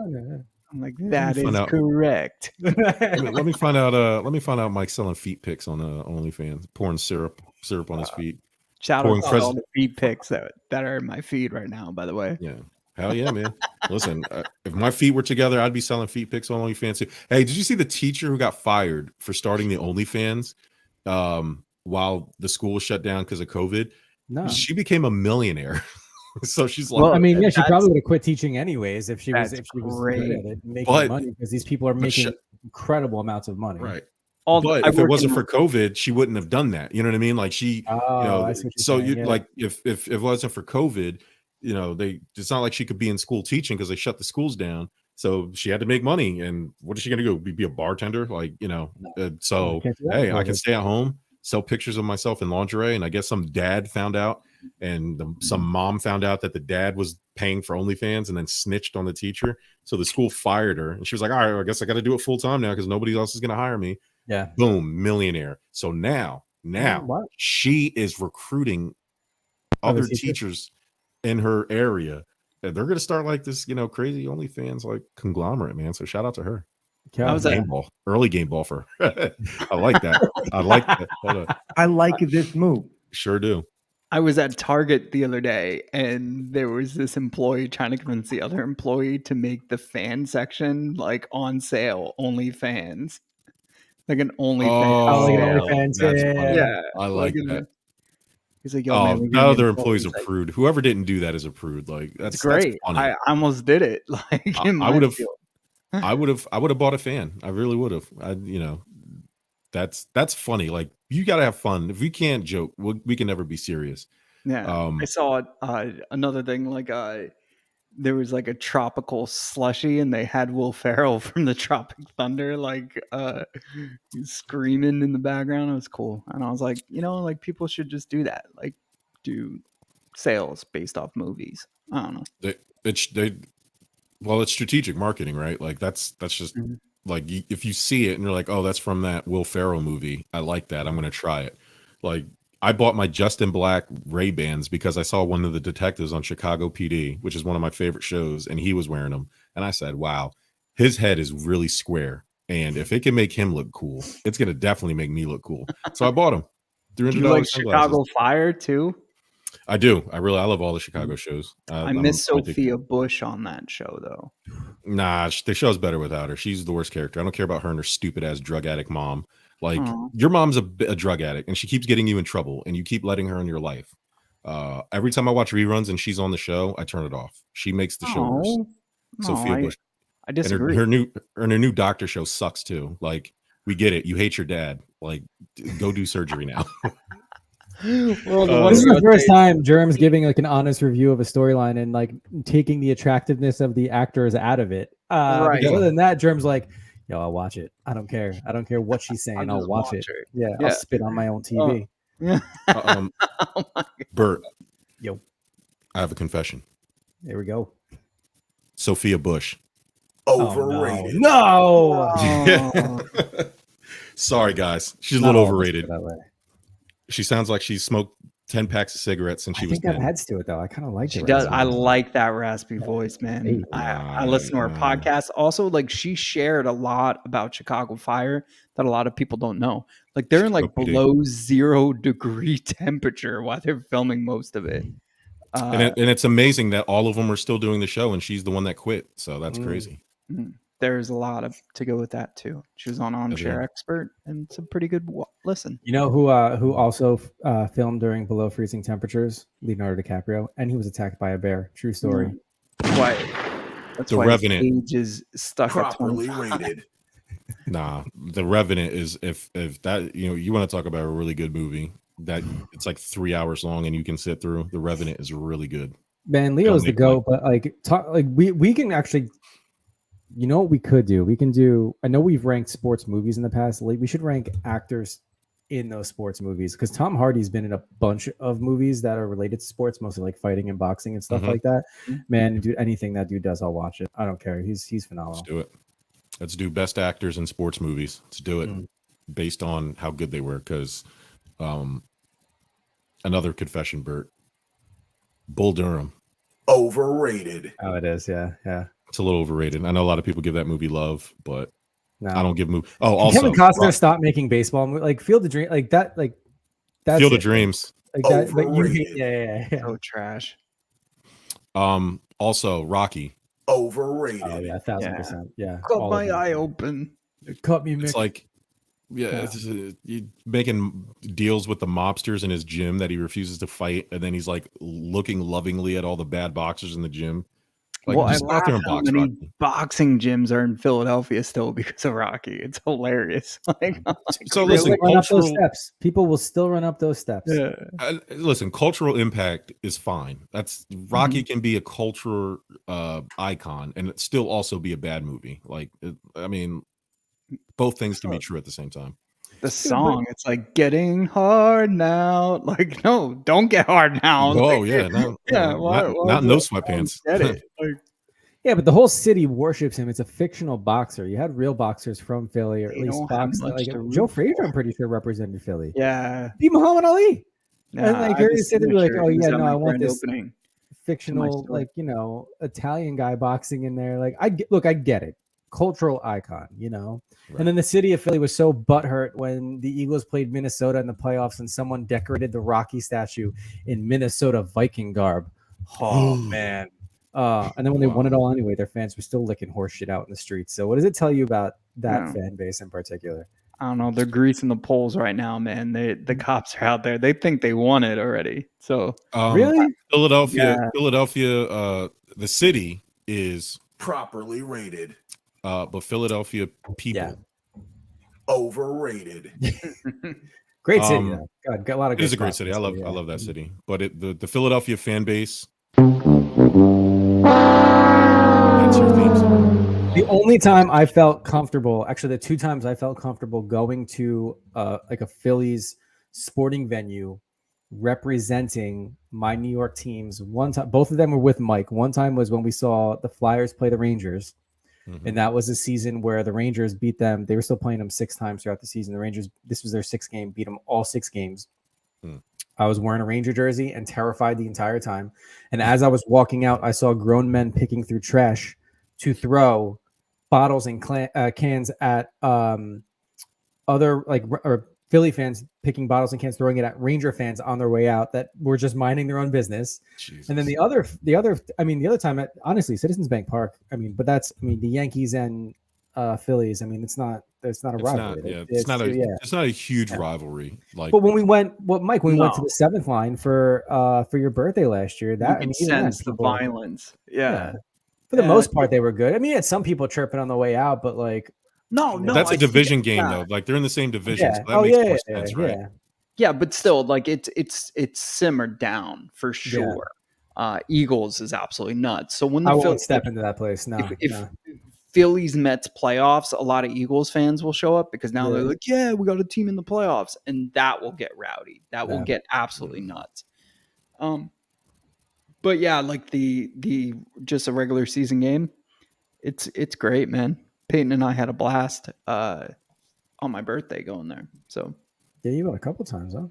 I'm like, that is correct. Let me find out. Mike selling feet pics on OnlyFans, pouring syrup on his feet. Shout Pouring out to all the feed pics that are in my feed right now, by the way. Yeah. Hell yeah, man. Listen, if my feet were together, I'd be selling feet pics on OnlyFans too. Hey, did you see the teacher who got fired for starting the OnlyFans while the school was shut down because of COVID? No. She became a millionaire. So she's like, well, I mean, yeah, she probably would have quit teaching anyways if she was great. good at it, making money, because these people are making incredible amounts of money. Right. But if it wasn't for COVID, she wouldn't have done that. You know what I mean? Like she, I see what you're saying, yeah. like if it wasn't for COVID, it's not like she could be in school teaching because they shut the schools down. So she had to make money. And what is she going to go be a bartender? Like, so, hey, I can stay at home, sell pictures of myself in lingerie. And I guess some dad found out, and some mom found out that the dad was paying for OnlyFans and then snitched on the teacher. So the school fired her. And she was like, all right, I guess I got to do it full time now because nobody else is going to hire me. Yeah. Boom, millionaire. So now she is recruiting other teachers in her area. And they're going to start like this, crazy OnlyFans like conglomerate, man. So shout out to her. I was early game ball for her. I like that. I like that. I like this move. Sure do. I was at Target the other day, and there was this employee trying to convince the other employee to make the fan section like on sale, OnlyFans. Like an OnlyFans. Yeah. I like that. He's like, yo, man, the other employees are prude. Whoever didn't do that is a prude. Like that's great. That's funny. I almost did it. Like I would have bought a fan. I really would have. That's funny. Like you got to have fun. If we can't joke, we can never be serious. Yeah. I saw another thing like there was like a tropical slushy, and they had Will Ferrell from the Tropic Thunder like screaming in the background. It was cool. And I was like, like people should just do that. Like do sales based off movies. I don't know. It's strategic marketing, right? Like that's just like if you see it and you're like, oh, that's from that Will Ferrell movie. I like that. I'm going to try it. Like I bought my Justin Black Ray-Bans because I saw one of the detectives on Chicago PD, which is one of my favorite shows, and he was wearing them. And I said, wow, his head is really square. And if it can make him look cool, it's going to definitely make me look cool. So I bought them. Do you like Chicago Fire too? I do. I love all the Chicago shows. I miss Sophia Bush on that show, though. Nah, the show's better without her. She's the worst character. I don't care about her and her stupid ass drug addict mom. Like your mom's a drug addict and she keeps getting you in trouble and you keep letting her in your life. Every time I watch reruns and she's on the show, I turn it off. She makes the show worse. Sophia Bush. I disagree. And her new doctor show sucks too. Like we get it. You hate your dad. Like go do surgery now. This is the first time Germ's giving like an honest review of a storyline and like taking the attractiveness of the actors out of it. Right. Other than that, Germ's like, yo, I'll watch it. I don't care. I don't care what she's saying. I'll watch it. Yeah, I'll spit on my own TV. Bert. Yo. I have a confession. There we go. Sophia Bush. Overrated. No. Sorry, guys. She's a little overrated. She sounds like she smoked 10 packs of cigarettes since she was 10. I think that adds to it, though. I kind of like it. She does. I like that raspy voice, man. I listen to her podcast. Also, like, she shared a lot about Chicago Fire that a lot of people don't know. Like, they're in, like, below 0-degree temperature while they're filming most of it. And it's amazing that all of them are still doing the show, and she's the one that quit. So that's crazy. There's a lot to go with that too. She was on Armchair Expert, and it's a pretty good listen. You know who also filmed during below freezing temperatures? Leonardo DiCaprio, and he was attacked by a bear. True story. Why? That's the why Revenant his age is stuck properly at rated. Nah, The Revenant is if that you want to talk about a really good movie that it's like 3 hours long and you can sit through. The Revenant is really good. Man, Leo's the GOAT, but we can actually. You know what we could do? We can do. I know we've ranked sports movies in the past. We should rank actors in those sports movies because Tom Hardy's been in a bunch of movies that are related to sports, mostly like fighting and boxing and stuff like that. Man, dude, anything that dude does, I'll watch it. I don't care. He's phenomenal. Let's do it. Let's do best actors in sports movies. Let's do it based on how good they were. Because another confession, Bert. Bull Durham. Overrated. Oh, it is. Yeah. It's a little overrated. I know a lot of people give that movie love, but I don't give movie. Oh, also Kevin Costner stopped making baseball movies like Field of Dreams, like that. Field of Dreams. Like that, but you hate, Overrated. yeah. So trash. Also Rocky. Overrated. Oh yeah, 1,000%. Yeah, Cut all my of them. eye open. Cut me, It's Mick. like, it's you making deals with the mobsters in his gym that he refuses to fight, and then he's like looking lovingly at all the bad boxers in the gym. Like, Well, I just go out laugh there and how box, many Rocky. boxing gyms are in Philadelphia still because of Rocky. It's hilarious. Like, So really? listen, run up those cultural. steps. People will still run up those steps. Yeah. Listen, cultural impact is fine. That's Rocky Mm-hmm. can be a cultural icon and it still also be a bad movie. Like, I mean, both things can be true at the same time. The song, it's like getting hard now. Like, no, don't get hard now. Oh Like, yeah, no, yeah. no, Why not in do those sweatpants. I get it? Like, Yeah, but the whole city worships him. It's a fictional boxer. You had real boxers from Philly, or at They least don't have box. much Like to root Joe Frazier, for. I'm pretty sure represented Philly. yeah. Beat Muhammad Ali. Yeah, And like I have you're a sitting there like, signature. oh He was yeah, at no, my I want grand this opening. fictional, store. like, you know, Italian guy boxing in there. Like, I get it. Cultural icon, you know. Right. And then the city of Philly was so butthurt when the Eagles played Minnesota in the playoffs and someone decorated the Rocky statue in Minnesota Viking garb. Oh man. And then when they won it all anyway, their fans were still licking horse shit out in the streets. So what does it tell you about that fan base in particular? I don't know. They're greasing the polls right now, man. The cops are out there. They think they won it already. So really, Philadelphia, Yeah. the city is Properly rated. but Philadelphia people Yeah. Overrated. great city. Though. God, got a lot of. it is a great spots city. in I the love city, I yeah. love that city. But the Philadelphia fan base. That's your theme song. The only time I felt comfortable, actually, the two times I felt comfortable going to like a Phillies sporting venue representing my New York teams. One time, both of them were with Mike. One time was when we saw the Flyers play the Rangers, and that was a season where the Rangers beat them. They were still playing them 6 times throughout the season. The Rangers, this was their 6th game, beat them all 6 games. I was wearing a Ranger jersey and terrified the entire time. And as I was walking out, I saw grown men picking through trash to throw bottles and cans at other or Philly fans picking bottles and cans, throwing it at Ranger fans on their way out that were just minding their own business. Jesus. And then the other time at, honestly, Citizens Bank Park. I mean, but that's, I mean, the Yankees and Phillies. I mean, it's not a rivalry. It's not a huge rivalry. Like, but when we went, Mike, when we went to the 7th line for your birthday last year, that you can sense the violence. Yeah. For the most part, they were good. I mean, you had some people chirping on the way out, but like, No, that's a division game though. Like, they're in the same division. yeah. So that makes more sense, right? Yeah, but still, like it's simmered down for sure. Eagles is absolutely nuts. So when I won't step into that place. No, if Phillies Mets playoffs, a lot of Eagles fans will show up because now they're like, yeah, we got a team in the playoffs, and that will get rowdy. That will get absolutely nuts. But yeah, like the just a regular season game, it's great, man. Peyton and I had a blast on my birthday going there. So yeah, you went a couple times, huh?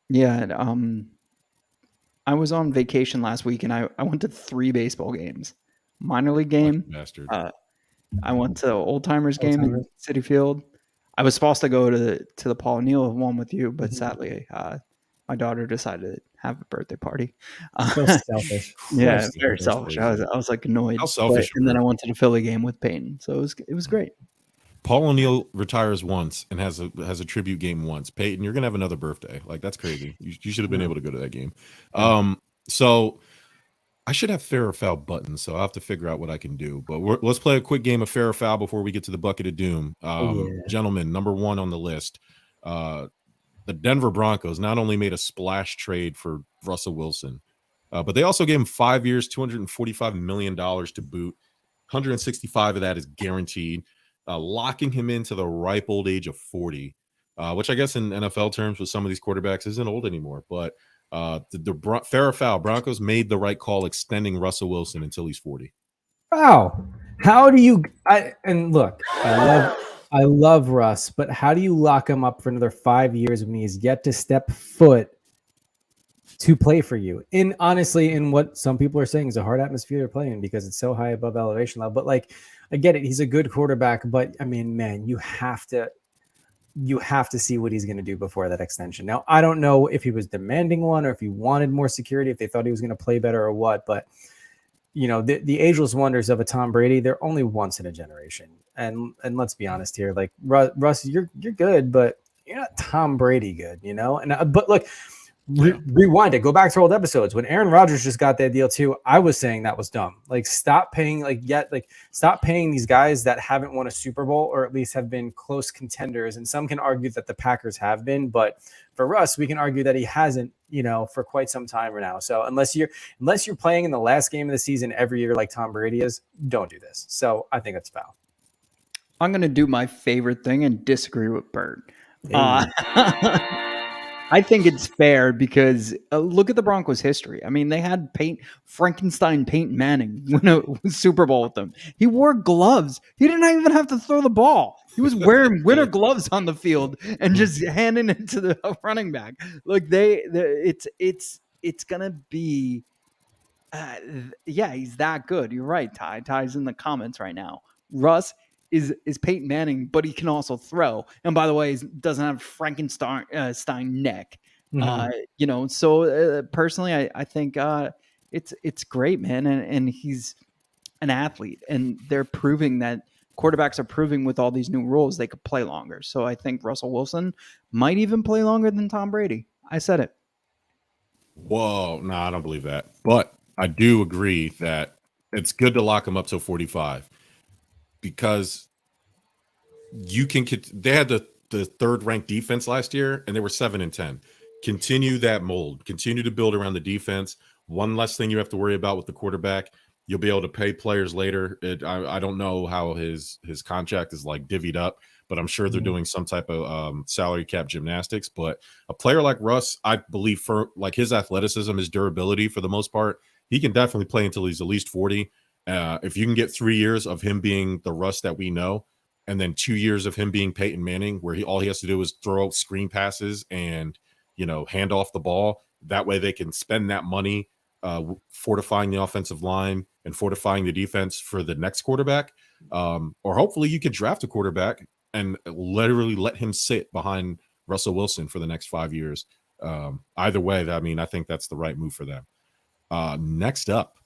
Yeah, I was on vacation last week and I went to 3 baseball games. Minor league game. Bastard. I went to Old Timers game in City Field. I was supposed to go to the Paul O'Neill one with you, but sadly, my daughter decided to have a birthday party. So selfish. Yeah, very selfish. I was like annoyed. How selfish. And then I went to the Philly game with Peyton, so it was great. Paul O'Neill retires once and has a tribute game once. Peyton, you're gonna have another birthday. Like, that's crazy. You should have been able to go to that game. So I should have fair or foul buttons, so I'll have to figure out what I can do. But let's play a quick game of fair or foul before we get to the bucket of doom. Gentlemen, number 1 on the list. The Denver Broncos not only made a splash trade for Russell Wilson, but they also gave him 5 years, $245 million to boot. 165 of that is guaranteed, locking him into the ripe old age of 40, which I guess in NFL terms with some of these quarterbacks isn't old anymore. But the fair or foul, Broncos made the right call extending Russell Wilson until he's 40. Wow. How do you look, I love Russ, but how do you lock him up for another 5 years when he's yet to step foot to play for you? In honestly, in what some people are saying is a hard atmosphere to play in because it's so high above elevation level. But like, I get it, he's a good quarterback, but I mean, man, you have to. you have to see what he's going to do before that extension. Now, I don't know if he was demanding one or if he wanted more security, if they thought he was going to play better or what, but the ageless wonders of a Tom Brady, they're only once in a generation. And let's be honest here, like Russ, you're good, but you're not Tom Brady good, And but look, rewind it, go back to old episodes when Aaron Rodgers just got that deal too. I was saying that was dumb. Like, stop paying these guys that haven't won a Super Bowl or at least have been close contenders. And some can argue that the Packers have been, but for Russ, we can argue that he hasn't, for quite some time right now. So unless you're playing in the last game of the season every year like Tom Brady is, don't do this. So I think that's foul. I'm gonna do my favorite thing and disagree with Bert. I think it's fair because look at the Broncos' history. I mean, they had Frankenstein Peyton Manning win a Super Bowl with them. He wore gloves. He didn't even have to throw the ball. He was wearing winter gloves on the field and just handing it to the running back. Look, it's gonna be, he's that good. You're right, Ty. Ty's in the comments right now. Russ is Peyton Manning, but he can also throw. And by the way, he doesn't have Frankenstein neck. Mm-hmm. So personally, I think it's great, man. And he's an athlete, and they're proving that quarterbacks are proving with all these new rules they could play longer. So I think Russell Wilson might even play longer than Tom Brady. I said it. Whoa, no, I don't believe that. But I do agree that it's good to lock him up till 45. Because they had the third ranked defense last year and they were 7-10. Continue that mold, continue to build around the defense. One less thing you have to worry about with the quarterback. You'll be able to pay players later. I don't know how his contract is like divvied up, but I'm sure they're doing some type of salary cap gymnastics. But a player like Russ, I believe, for like his athleticism, his durability, for the most part, he can definitely play until he's at least 40. If you can get 3 years of him being the Russ that we know, and then 2 years of him being Peyton Manning, where all he has to do is throw screen passes and hand off the ball. That way they can spend that money fortifying the offensive line and fortifying the defense for the next quarterback. Or hopefully you could draft a quarterback and literally let him sit behind Russell Wilson for the next 5 years. Either way, I think that's the right move for them. Next up,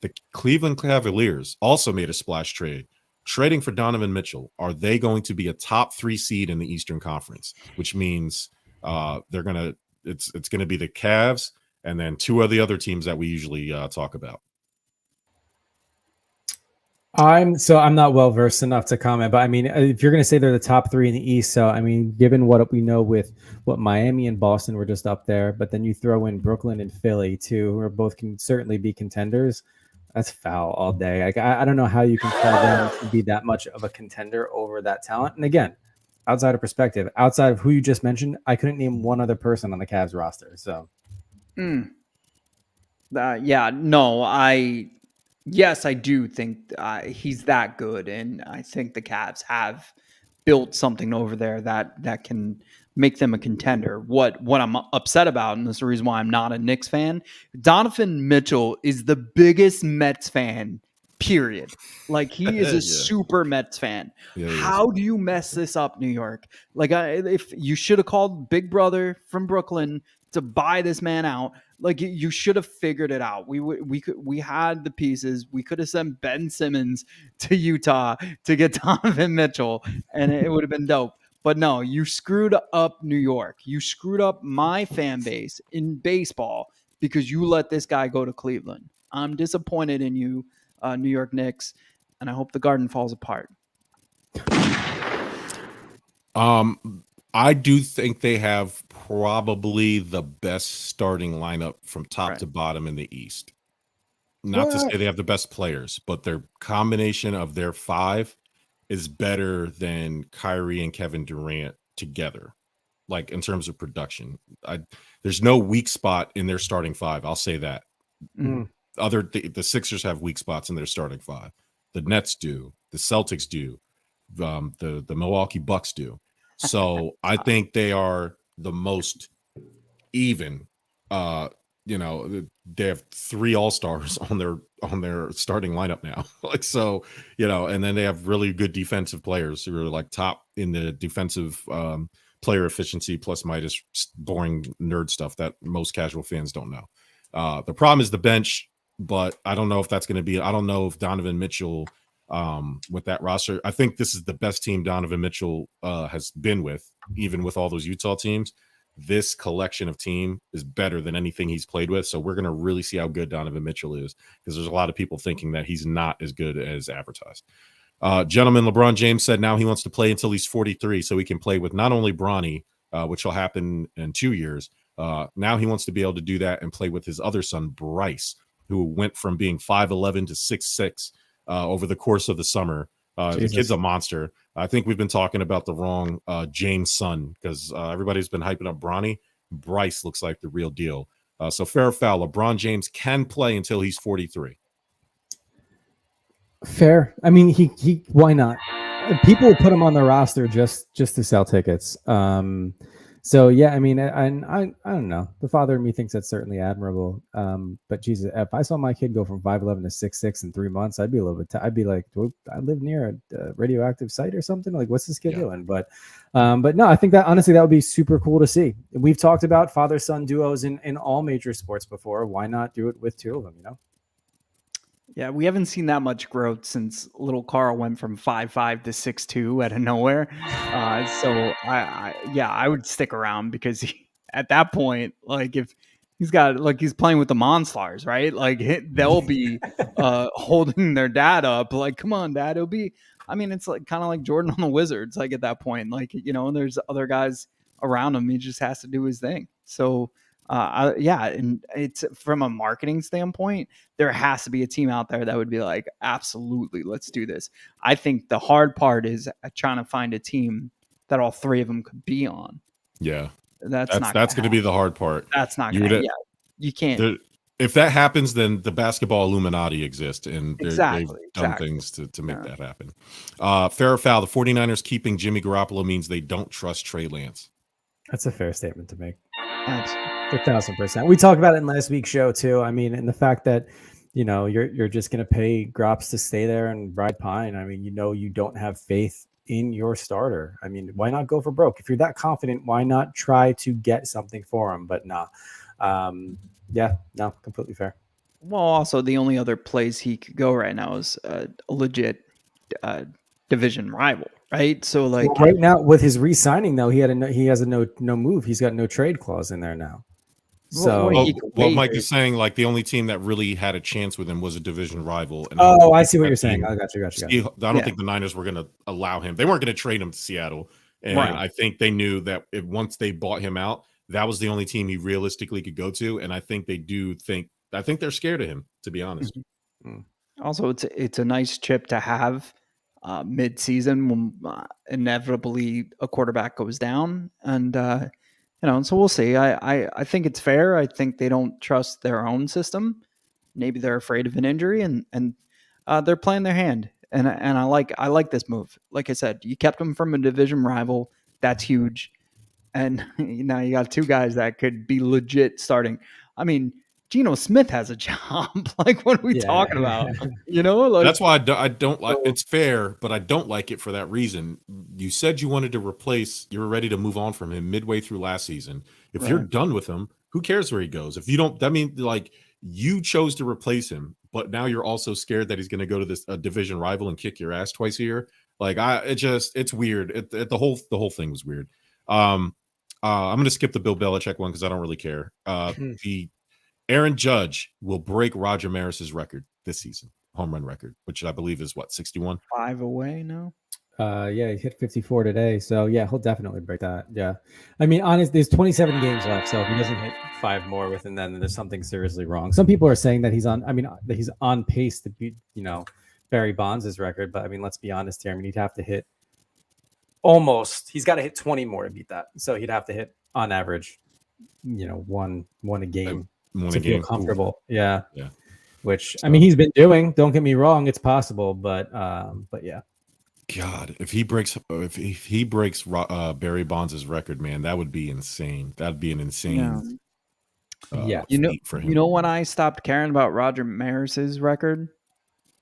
the Cleveland Cavaliers also made a splash trade, trading for Donovan Mitchell. Are they going to be a top 3 seed in the Eastern Conference? Which means it's going to be the Cavs and then 2 of the other teams that we usually talk about. I'm not well versed enough to comment, but I mean, if you're going to say they're the top 3 in the East, so I mean, given what we know with what Miami and Boston were just up there, but then you throw in Brooklyn and Philly too, who are both can certainly be contenders. That's foul all day. Like, I don't know how you can call them to be that much of a contender over that talent. And again, outside of perspective, outside of who you just mentioned, I couldn't name one other person on the Cavs roster. So, yes, I do think he's that good, and I think the Cavs have built something over there that can make them a contender. What I'm upset about, and this is the reason why I'm not a Knicks fan, Donovan Mitchell is the biggest Mets fan, period. Like, he is a super Mets fan. How do you mess this up, New York? Like, if you should have called Big Brother from Brooklyn to buy this man out. Like, you should have figured it out. We had the pieces. We could have sent Ben Simmons to Utah to get Donovan Mitchell, and it would have been dope. But no, you screwed up New York. You screwed up my fan base in baseball because you let this guy go to Cleveland. I'm disappointed in you, New York Knicks, and I hope the garden falls apart. I do think they have probably the best starting lineup from top to bottom in the East. Not to say they have the best players, but their combination of their 5 is better than Kyrie and Kevin Durant together, like in terms of production. There's no weak spot in their starting 5. I'll say that. The Sixers have weak spots in their starting 5. The Nets do. The Celtics do. The Milwaukee Bucks do. So I think they are the most even. They have 3 all-stars on on their starting lineup now. Like, so, and then they have really good defensive players who are like top in the defensive player efficiency plus minus boring nerd stuff that most casual fans don't know. The problem is the bench, but I don't know if that's going to be, I don't know if Donovan Mitchell with that roster, I think this is the best team Donovan Mitchell has been with, even with all those Utah teams. This collection of team is better than anything he's played with. So we're going to really see how good Donovan Mitchell is, because there's a lot of people thinking that he's not as good as advertised. Gentlemen, LeBron James said now he wants to play until he's 43 so he can play with not only Bronny, which will happen in 2 years. Now he wants to be able to do that and play with his other son, Bryce, who went from being 5'11 to 6'6 over the course of the summer. The kid's a monster. I think we've been talking about the wrong James son, because everybody's been hyping up Bronny. Bryce looks like the real deal. So fair or foul, LeBron James can play until he's 43. Fair. I mean, he why not? People will put him on the roster just to sell tickets. So yeah, I mean, I don't know. The father in me thinks that's certainly admirable. But Jesus, if I saw my kid go from 5'11 to 6'6 in 3 months, I'd be a little bit. I'd be like, do I live near a radioactive site or something? Like, what's this kid doing? But no, I think that honestly that would be super cool to see. We've talked about father-son duos in all major sports before. Why not do it with two of them? Yeah, we haven't seen that much growth since little Carl went from 5'5 to 6'2 out of nowhere. So I would stick around, because at that point, like if he's got, like, he's playing with the Monstars, right? Like they'll be holding their dad up, like, come on, dad. It'll be, I mean, it's like kind of like Jordan on the Wizards, like at that point, like, there's other guys around him. He just has to do his thing. So and it's from a marketing standpoint, there has to be a team out there that would be like, absolutely, let's do this. I think the hard part is trying to find a team that all three of them could be on. Yeah, that's going to be the hard part. That's not going to. Yeah, you can't. If that happens, then the basketball Illuminati exist, and they've done things to make that happen. Fair or foul, the 49ers keeping Jimmy Garoppolo means they don't trust Trey Lance. That's a fair statement to make. 1,000%. We talked about it in last week's show too. I mean, and the fact that you're just going to pay Grops to stay there and ride pine. I mean, you don't have faith in your starter. I mean, why not go for broke? If you're that confident, why not try to get something for him? But nah, completely fair. Well, also the only other place he could go right now is a legit division rival. Right. So like right now with his re-signing, though, he has a no move. He's got no trade clause in there now. So Mike is saying, like, the only team that really had a chance with him was a division rival. And I see what you're saying. I got you. I don't think the Niners were going to allow him. They weren't going to trade him to Seattle. And I think they knew that once they bought him out, that was the only team he realistically could go to. And I think I think they're scared of him, to be honest. Also, it's a nice chip to have mid-season when inevitably a quarterback goes down. And, so we'll see. I think it's fair. I think they don't trust their own system. Maybe they're afraid of an injury, and they're playing their hand. And I like this move. Like I said, you kept them from a division rival. That's huge. And now you got two guys that could be legit starting. I mean, Geno Smith has a job. Like, what are we talking about? That's why I don't like. It's fair, but I don't like it for that reason. You said you wanted to replace. You were ready to move on from him midway through last season. If you're done with him, who cares where he goes? If you don't, that means like you chose to replace him, but now you're also scared that he's going to go to this division rival and kick your ass twice a year. Like it's weird. The whole thing was weird. I'm going to skip the Bill Belichick one because I don't really care. The Aaron Judge will break Roger Maris's record this season, home run record, which I believe is 61? 5 away now. He hit 54 today. So yeah, he'll definitely break that. Yeah. I mean, honestly, there's 27 games left. So if he doesn't hit 5 more within then there's something seriously wrong. Some people are saying that he's on pace to beat, Barry Bonds' record. But I mean, let's be honest here. I mean, he'd have to hit he's got to hit 20 more to beat that. So he'd have to hit on average, one a game. To feel comfortable. Yeah. Which I mean he's been doing, don't get me wrong, it's possible, but yeah. God, if he breaks Barry Bonds' record, man, that would be insane. That'd be an insane feat for him. You know when I stopped caring about Roger Maris's record?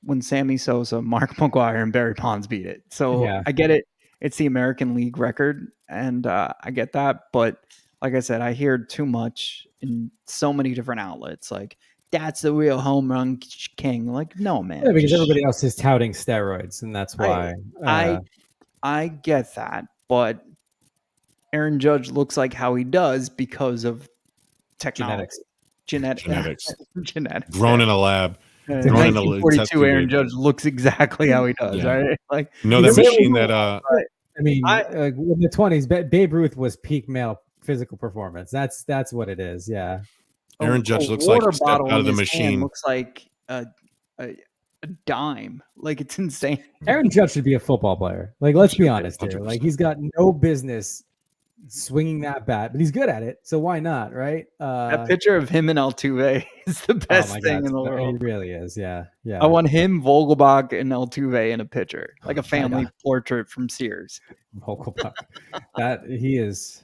When Sammy Sosa, Mark McGuire, and Barry Bonds beat it. So I get it. It's the American League record, and I get that. But like I said, I hear too much in so many different outlets. Like, that's the real home run king. Like, no, man. Yeah, because everybody else is touting steroids, and that's why. I get that. But Aaron Judge looks like how he does because of technology. Genetics. Grown in a lab. In 1942, Aaron Judge looks exactly how he does, right? Like, that machine that in the 20s, Babe Ruth was peak male physical performance. That's what it is. Yeah. Aaron Judge looks like he stepped out of the machine. Looks like a dime. Like, it's insane. Aaron Judge should be a football player. Like, let's be honest here. 100%. Like, he's got no business swinging that bat, but he's good at it, so why not, right? That picture of him and Altuve is the best thing in the world. He really is. Yeah. I want him, Vogelbach, and Altuve in a picture, like a family portrait from Sears. Vogelbach, that he is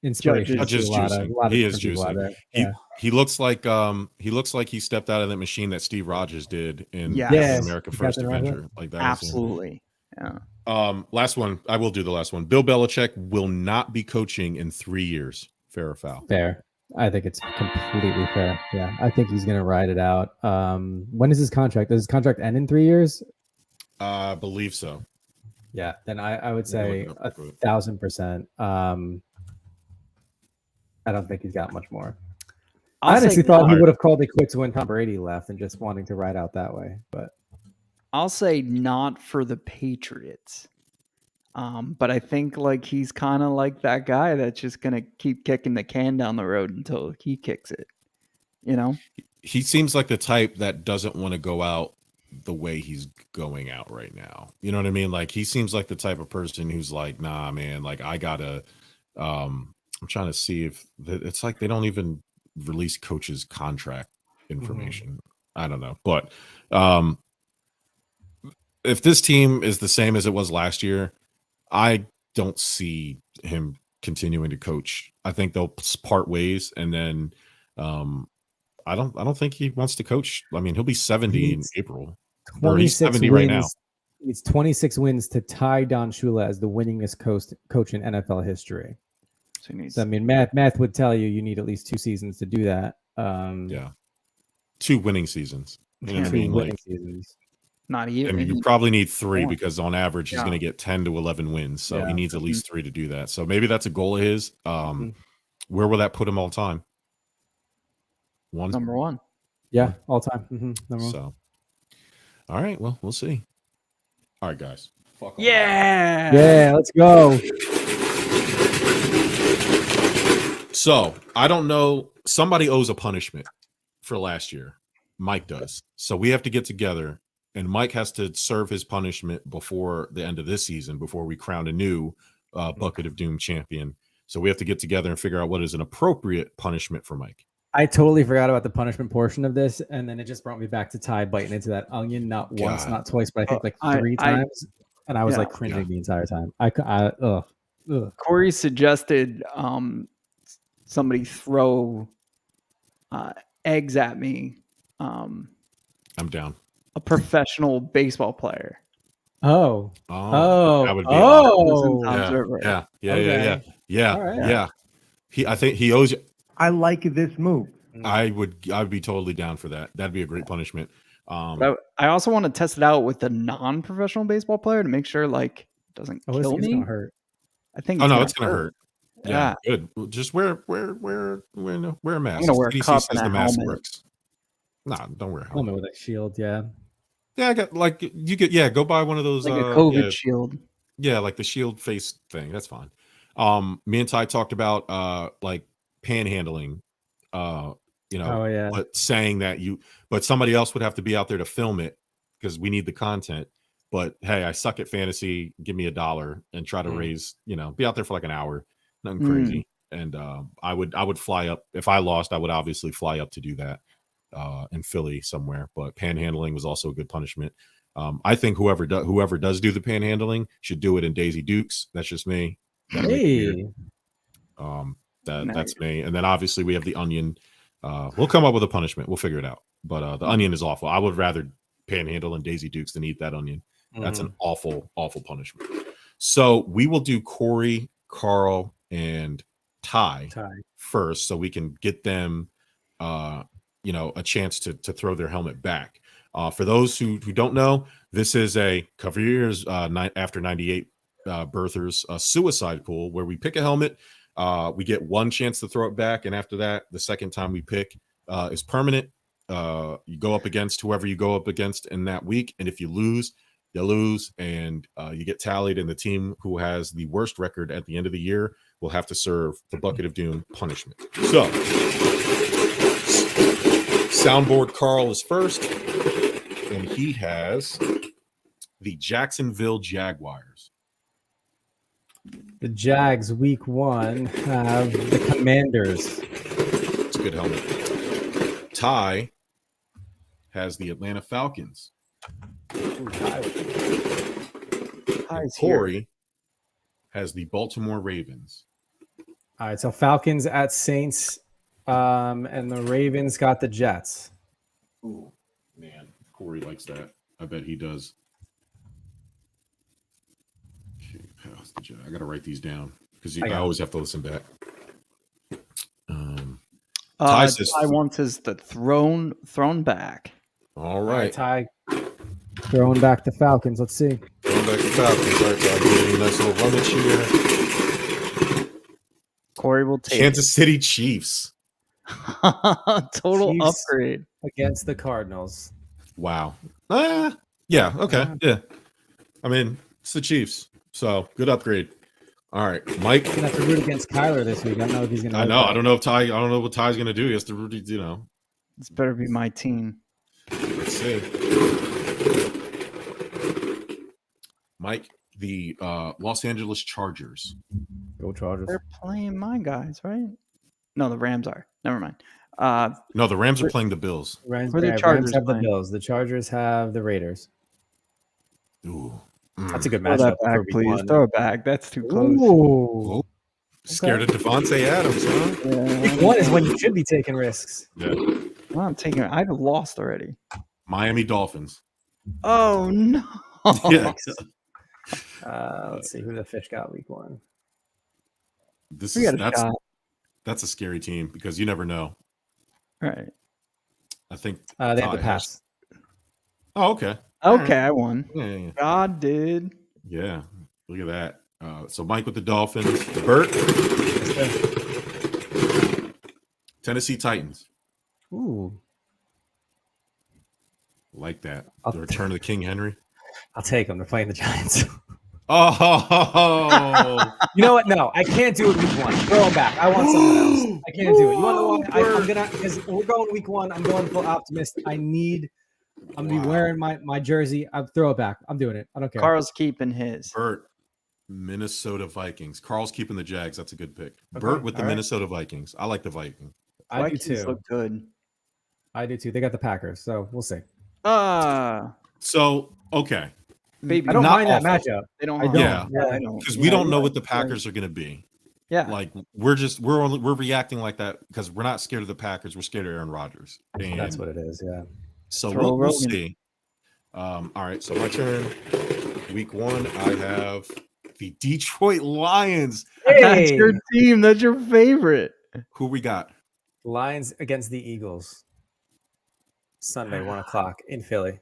inspiration. He is juicing. He looks like he stepped out of that machine that Steve Rogers did in America First Adventure. Like that. Absolutely. Yeah. Last one. I will do the last one. Bill Belichick will not be coaching in 3 years. Fair or foul? Fair. I think it's completely fair. Yeah. I think he's going to ride it out. When is his contract? Does his contract end in 3 years? I believe so. Yeah. Then I would say 1,000%. I don't think he's got much more. I honestly thought he would have called it quits when Tom Brady left and just wanting to ride out that way. But I'll say not for the Patriots. But I think like he's kind of like that guy that's just going to keep kicking the can down the road until he kicks it. You know? He seems like the type that doesn't want to go out the way he's going out right now. You know what I mean? Like, he seems like the type of person who's like, nah, man, like I gotta, I'm trying to see if it's like they don't even release coaches' contract information. I don't know. But if this team is the same as it was last year, I don't see him continuing to coach. I think they'll part ways, and then I don't think he wants to coach. I mean, he'll be 70 in April. Or he's 70 right now. It's 26 wins to tie Don Shula as the winningest coach in NFL history. So I mean, math would tell you need at least 2 seasons to do that. 2 winning seasons. You know what I mean? Like, seasons. Not even. I mean, you probably need 3 because on average he's going to get 10 to 11 wins. So he needs at least 3 to do that. So maybe that's a goal of his. Where will that put him all time? Number 1. Yeah, all time. Number 1. So, all right. Well, we'll see. All right, guys. Yeah, let's go. So I don't know. Somebody owes a punishment for last year. Mike does. So we have to get together, and Mike has to serve his punishment before the end of this season, before we crown a new Bucket of Doom champion. So we have to get together and figure out what is an appropriate punishment for Mike. I totally forgot about the punishment portion of this, and then it just brought me back to Ty biting into that onion not once, not twice, but I think like 3 times, and I was like cringing the entire time. Corey suggested somebody throw eggs at me. I'm down. A professional baseball player. That would be yeah. I think he owes you. I like this move. I would be totally down for that. That'd be a great punishment. But I also want to test it out with a non-professional baseball player to make sure like it doesn't kill me. Gonna hurt. I think. It's gonna hurt. Yeah, good. Just wear a mask. I'm gonna wear a cup and a helmet. Works. Nah, don't wear a helmet with a shield. Yeah. Yeah, I got like you get. Yeah, go buy one of those like a COVID shield. Yeah, like the shield face thing. That's fine. Me and Ty talked about like panhandling. But saying that but somebody else would have to be out there to film it because we need the content. But hey, I suck at fantasy. Give me $1 and try to raise. Be out there for like an hour. Nothing crazy. And I would fly up if I lost. I would obviously fly up to do that in Philly somewhere. But panhandling was also a good punishment. I think whoever does do the panhandling should do it in Daisy Dukes. That's just me. Hey. That's me. And then obviously we have the onion. We'll come up with a punishment. We'll figure it out. But the onion is awful. I would rather panhandle and Daisy Dukes than eat that onion. That's an awful, awful punishment. So we will do Corey, Carl, and Ty first, so we can get them, a chance to throw their helmet back. For those who don't know, this is a cover your ears after 98 birthers suicide pool where we pick a helmet. We get one chance to throw it back, and after that, the second time we pick is permanent. You go up against whoever you go up against in that week, and if you lose, you lose, and you get tallied, and the team who has the worst record at the end of the year will have to serve the Bucket of Doom punishment. So, soundboard Carl is first, and he has the Jacksonville Jaguars. The Jags week 1 have the Commanders. It's a good helmet. Ty has the Atlanta Falcons. And Corey has the Baltimore Ravens. All right, so Falcons at Saints, and the Ravens got the Jets. Ooh, man, Corey likes that. I bet he does. Okay, I got to write these down because I always have to listen back. Ty wants his the throne back. All right, Ty. Throwing back the Falcons. Let's see. Throwing back the Falcons. All right, so I'll give you a nice little rummage here. Corey will take Kansas City Chiefs. Total Chiefs upgrade against the Cardinals. Wow. Yeah. Okay. Yeah. I mean, it's the Chiefs, so good upgrade. All right, Mike. He's gonna have to root against Kyler this week. I don't know if he's gonna. I know. I don't know what Ty's gonna do. He has to root. This better be my team. Let's see. Mike, the Los Angeles Chargers. Go Chargers. They're playing my guys, right? No, the Rams are. Never mind. No, the Rams are playing the Bills. Rams the Chargers have playing? the Bills. The Chargers have the Raiders. Ooh. That's a good Throw matchup. that back, please. Throw it back. That's too close. Ooh. Scared of Devontae Adams, huh? Yeah. Week 1 is when you should be taking risks. Yeah. Well, I'm taking it. I've lost already. Miami Dolphins. Oh no. Yeah. Let's see who the fish got week 1. That's a scary team because you never know. Right. I think they have the pass. Oh, okay. Okay, right. I won. Yeah. God did. Yeah. Look at that. So Mike with the Dolphins. Bert. Tennessee Titans. Ooh. Like that. The return of the King Henry. I'll take them. They're playing the Giants. Oh. You know what? No, I can't do it week 1. Throw them back. I want someone else. I can't do it. You want to know why? I'm gonna, because we're going week 1. I'm going full optimist. I'm gonna be wearing my jersey. I'll throw it back. I'm doing it. I don't care. Carl's keeping his. Bert, Minnesota Vikings. Carl's keeping the Jags. That's a good pick. Okay. Bert with the Minnesota Vikings. I like the Vikings. I do too. Look good. I do too. They got the Packers, so we'll see. So okay. Baby, I don't mind that matchup. They don't. I don't. Yeah, because we don't know what the Packers are going to be. Yeah, like we're reacting like that because we're not scared of the Packers. We're scared of Aaron Rodgers. And that's what it is. Yeah. So we'll see. All right. So my turn. Week 1, I have the Detroit Lions. Hey! That's your team. That's your favorite. Who we got? Lions against the Eagles. Sunday, 1:00 in Philly.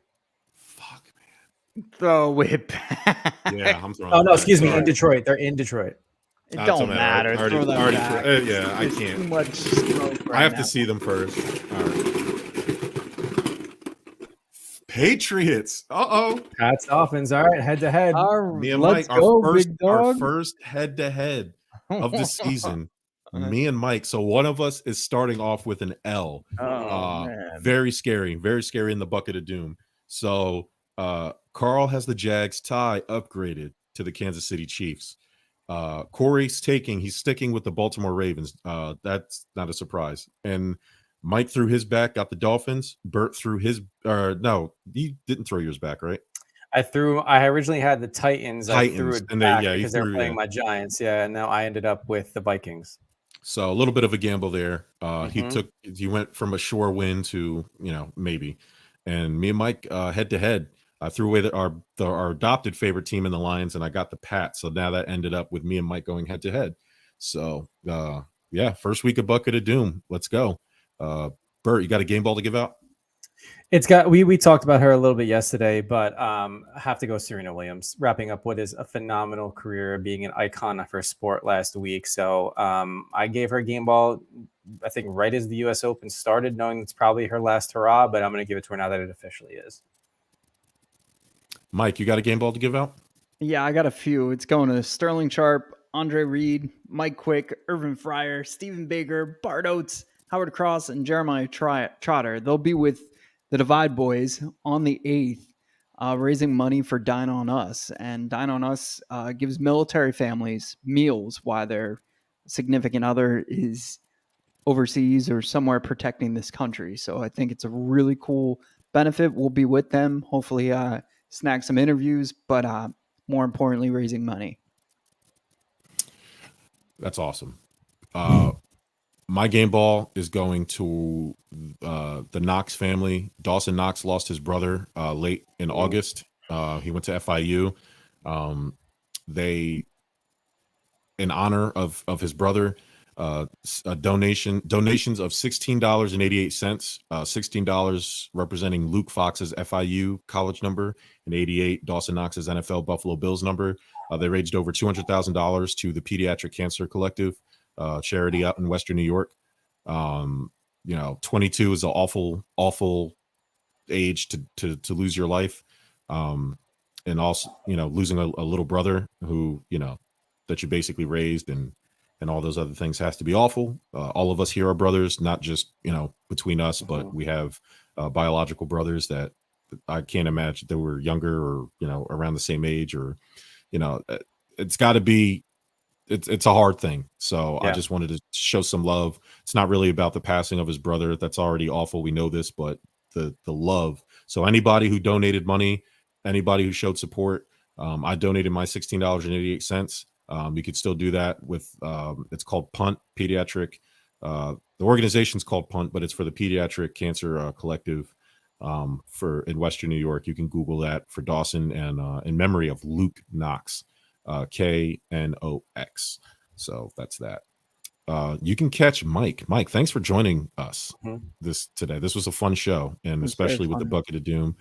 Fuck, man. Throw it back. Yeah, I'm throwing. Oh no, excuse me. In Detroit, they're in Detroit. It don't matter. Throw that back. Yeah, I can't. Too much smoke right I have now. to see them first. All right. Patriots. Pats Dolphins. All right, head to head. Me and Mike, our first head to head of the season. Me and Mike. So one of us is starting off with an L. Man. Very scary in the bucket of doom. So Carl has the Jags. Ty upgraded to the Kansas City Chiefs. Corey's he's sticking with the Baltimore Ravens. That's not a surprise. And Mike threw his back, got the Dolphins. Bert threw his no, you didn't throw yours back, right? I originally had the Titans. I threw it and back because they're playing my Giants. Yeah, and now I ended up with the Vikings. So a little bit of a gamble there. He went from a sure win to, maybe. And me and Mike head to head. I threw away our adopted favorite team in the Lions, and I got the Pats. So now that ended up with me and Mike going head to head. So yeah, first week of Bucket of Doom. Let's go. Bert, you got a game ball to give out? It's got we talked about her a little bit yesterday, but I have to go Serena Williams, wrapping up what is a phenomenal career, being an icon of her sport last week. So I gave her a game ball, I think, right as the U.S. Open started, knowing it's probably her last hurrah, but I'm going to give it to her now that it officially is. Mike, you got a game ball to give out? Yeah, I got a few. It's going to Sterling Sharp, Andre Reed, Mike Quick, Irvin Fryer, Stephen Baker, Bart Oates, Howard Cross, and Jeremiah Trotter. They'll be with the Divide Boys on the 8th, raising money for Dine on Us. And Dine on Us gives military families meals while their significant other is overseas or somewhere protecting this country. So I think it's a really cool benefit. We'll be with them, hopefully snag some interviews, but more importantly, raising money. That's awesome. My game ball is going to the Knox family. Dawson Knox lost his brother late in August. He went to FIU. They, in honor of his brother, donations of $16.88, $16 representing Luke Fox's FIU college number, and 88 Dawson Knox's NFL Buffalo Bills number. They raised over $200,000 to the Pediatric Cancer Collective charity out in Western New York. 22 is an awful age to lose your life, and also losing a little brother who that you basically raised and all those other things has to be awful. All of us here are brothers, not just between us, but we have biological brothers that I can't imagine they were younger or around the same age, or it's got to be. It's a hard thing. So yeah. I just wanted to show some love. It's not really about the passing of his brother. That's already awful. We know this, but the love. So anybody who donated money, anybody who showed support, I donated my $16.88. You could still do that with, it's called PUNT, Pediatric. The organization's called PUNT, but it's for the Pediatric Cancer Collective in Western New York. You can Google that for Dawson and in memory of Luke Knox. KNOX. So that's that. You can catch Mike. Mike, thanks for joining us today. This was a fun show, and especially with the Bucket of Doom.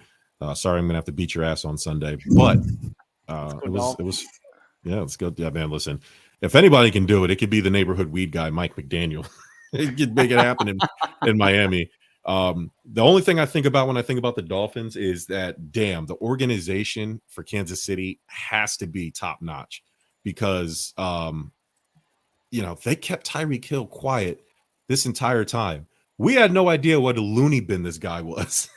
Sorry, I'm gonna have to beat your ass on Sunday, but it was yeah, let's go. Yeah, man, listen. If anybody can do it, it could be the neighborhood weed guy, Mike McDaniel. He could make it happen in Miami. The only thing I think about when I think about the Dolphins is that, damn, the organization for Kansas City has to be top notch, because they kept Tyreek Hill quiet this entire time. We had no idea what a loony bin this guy was.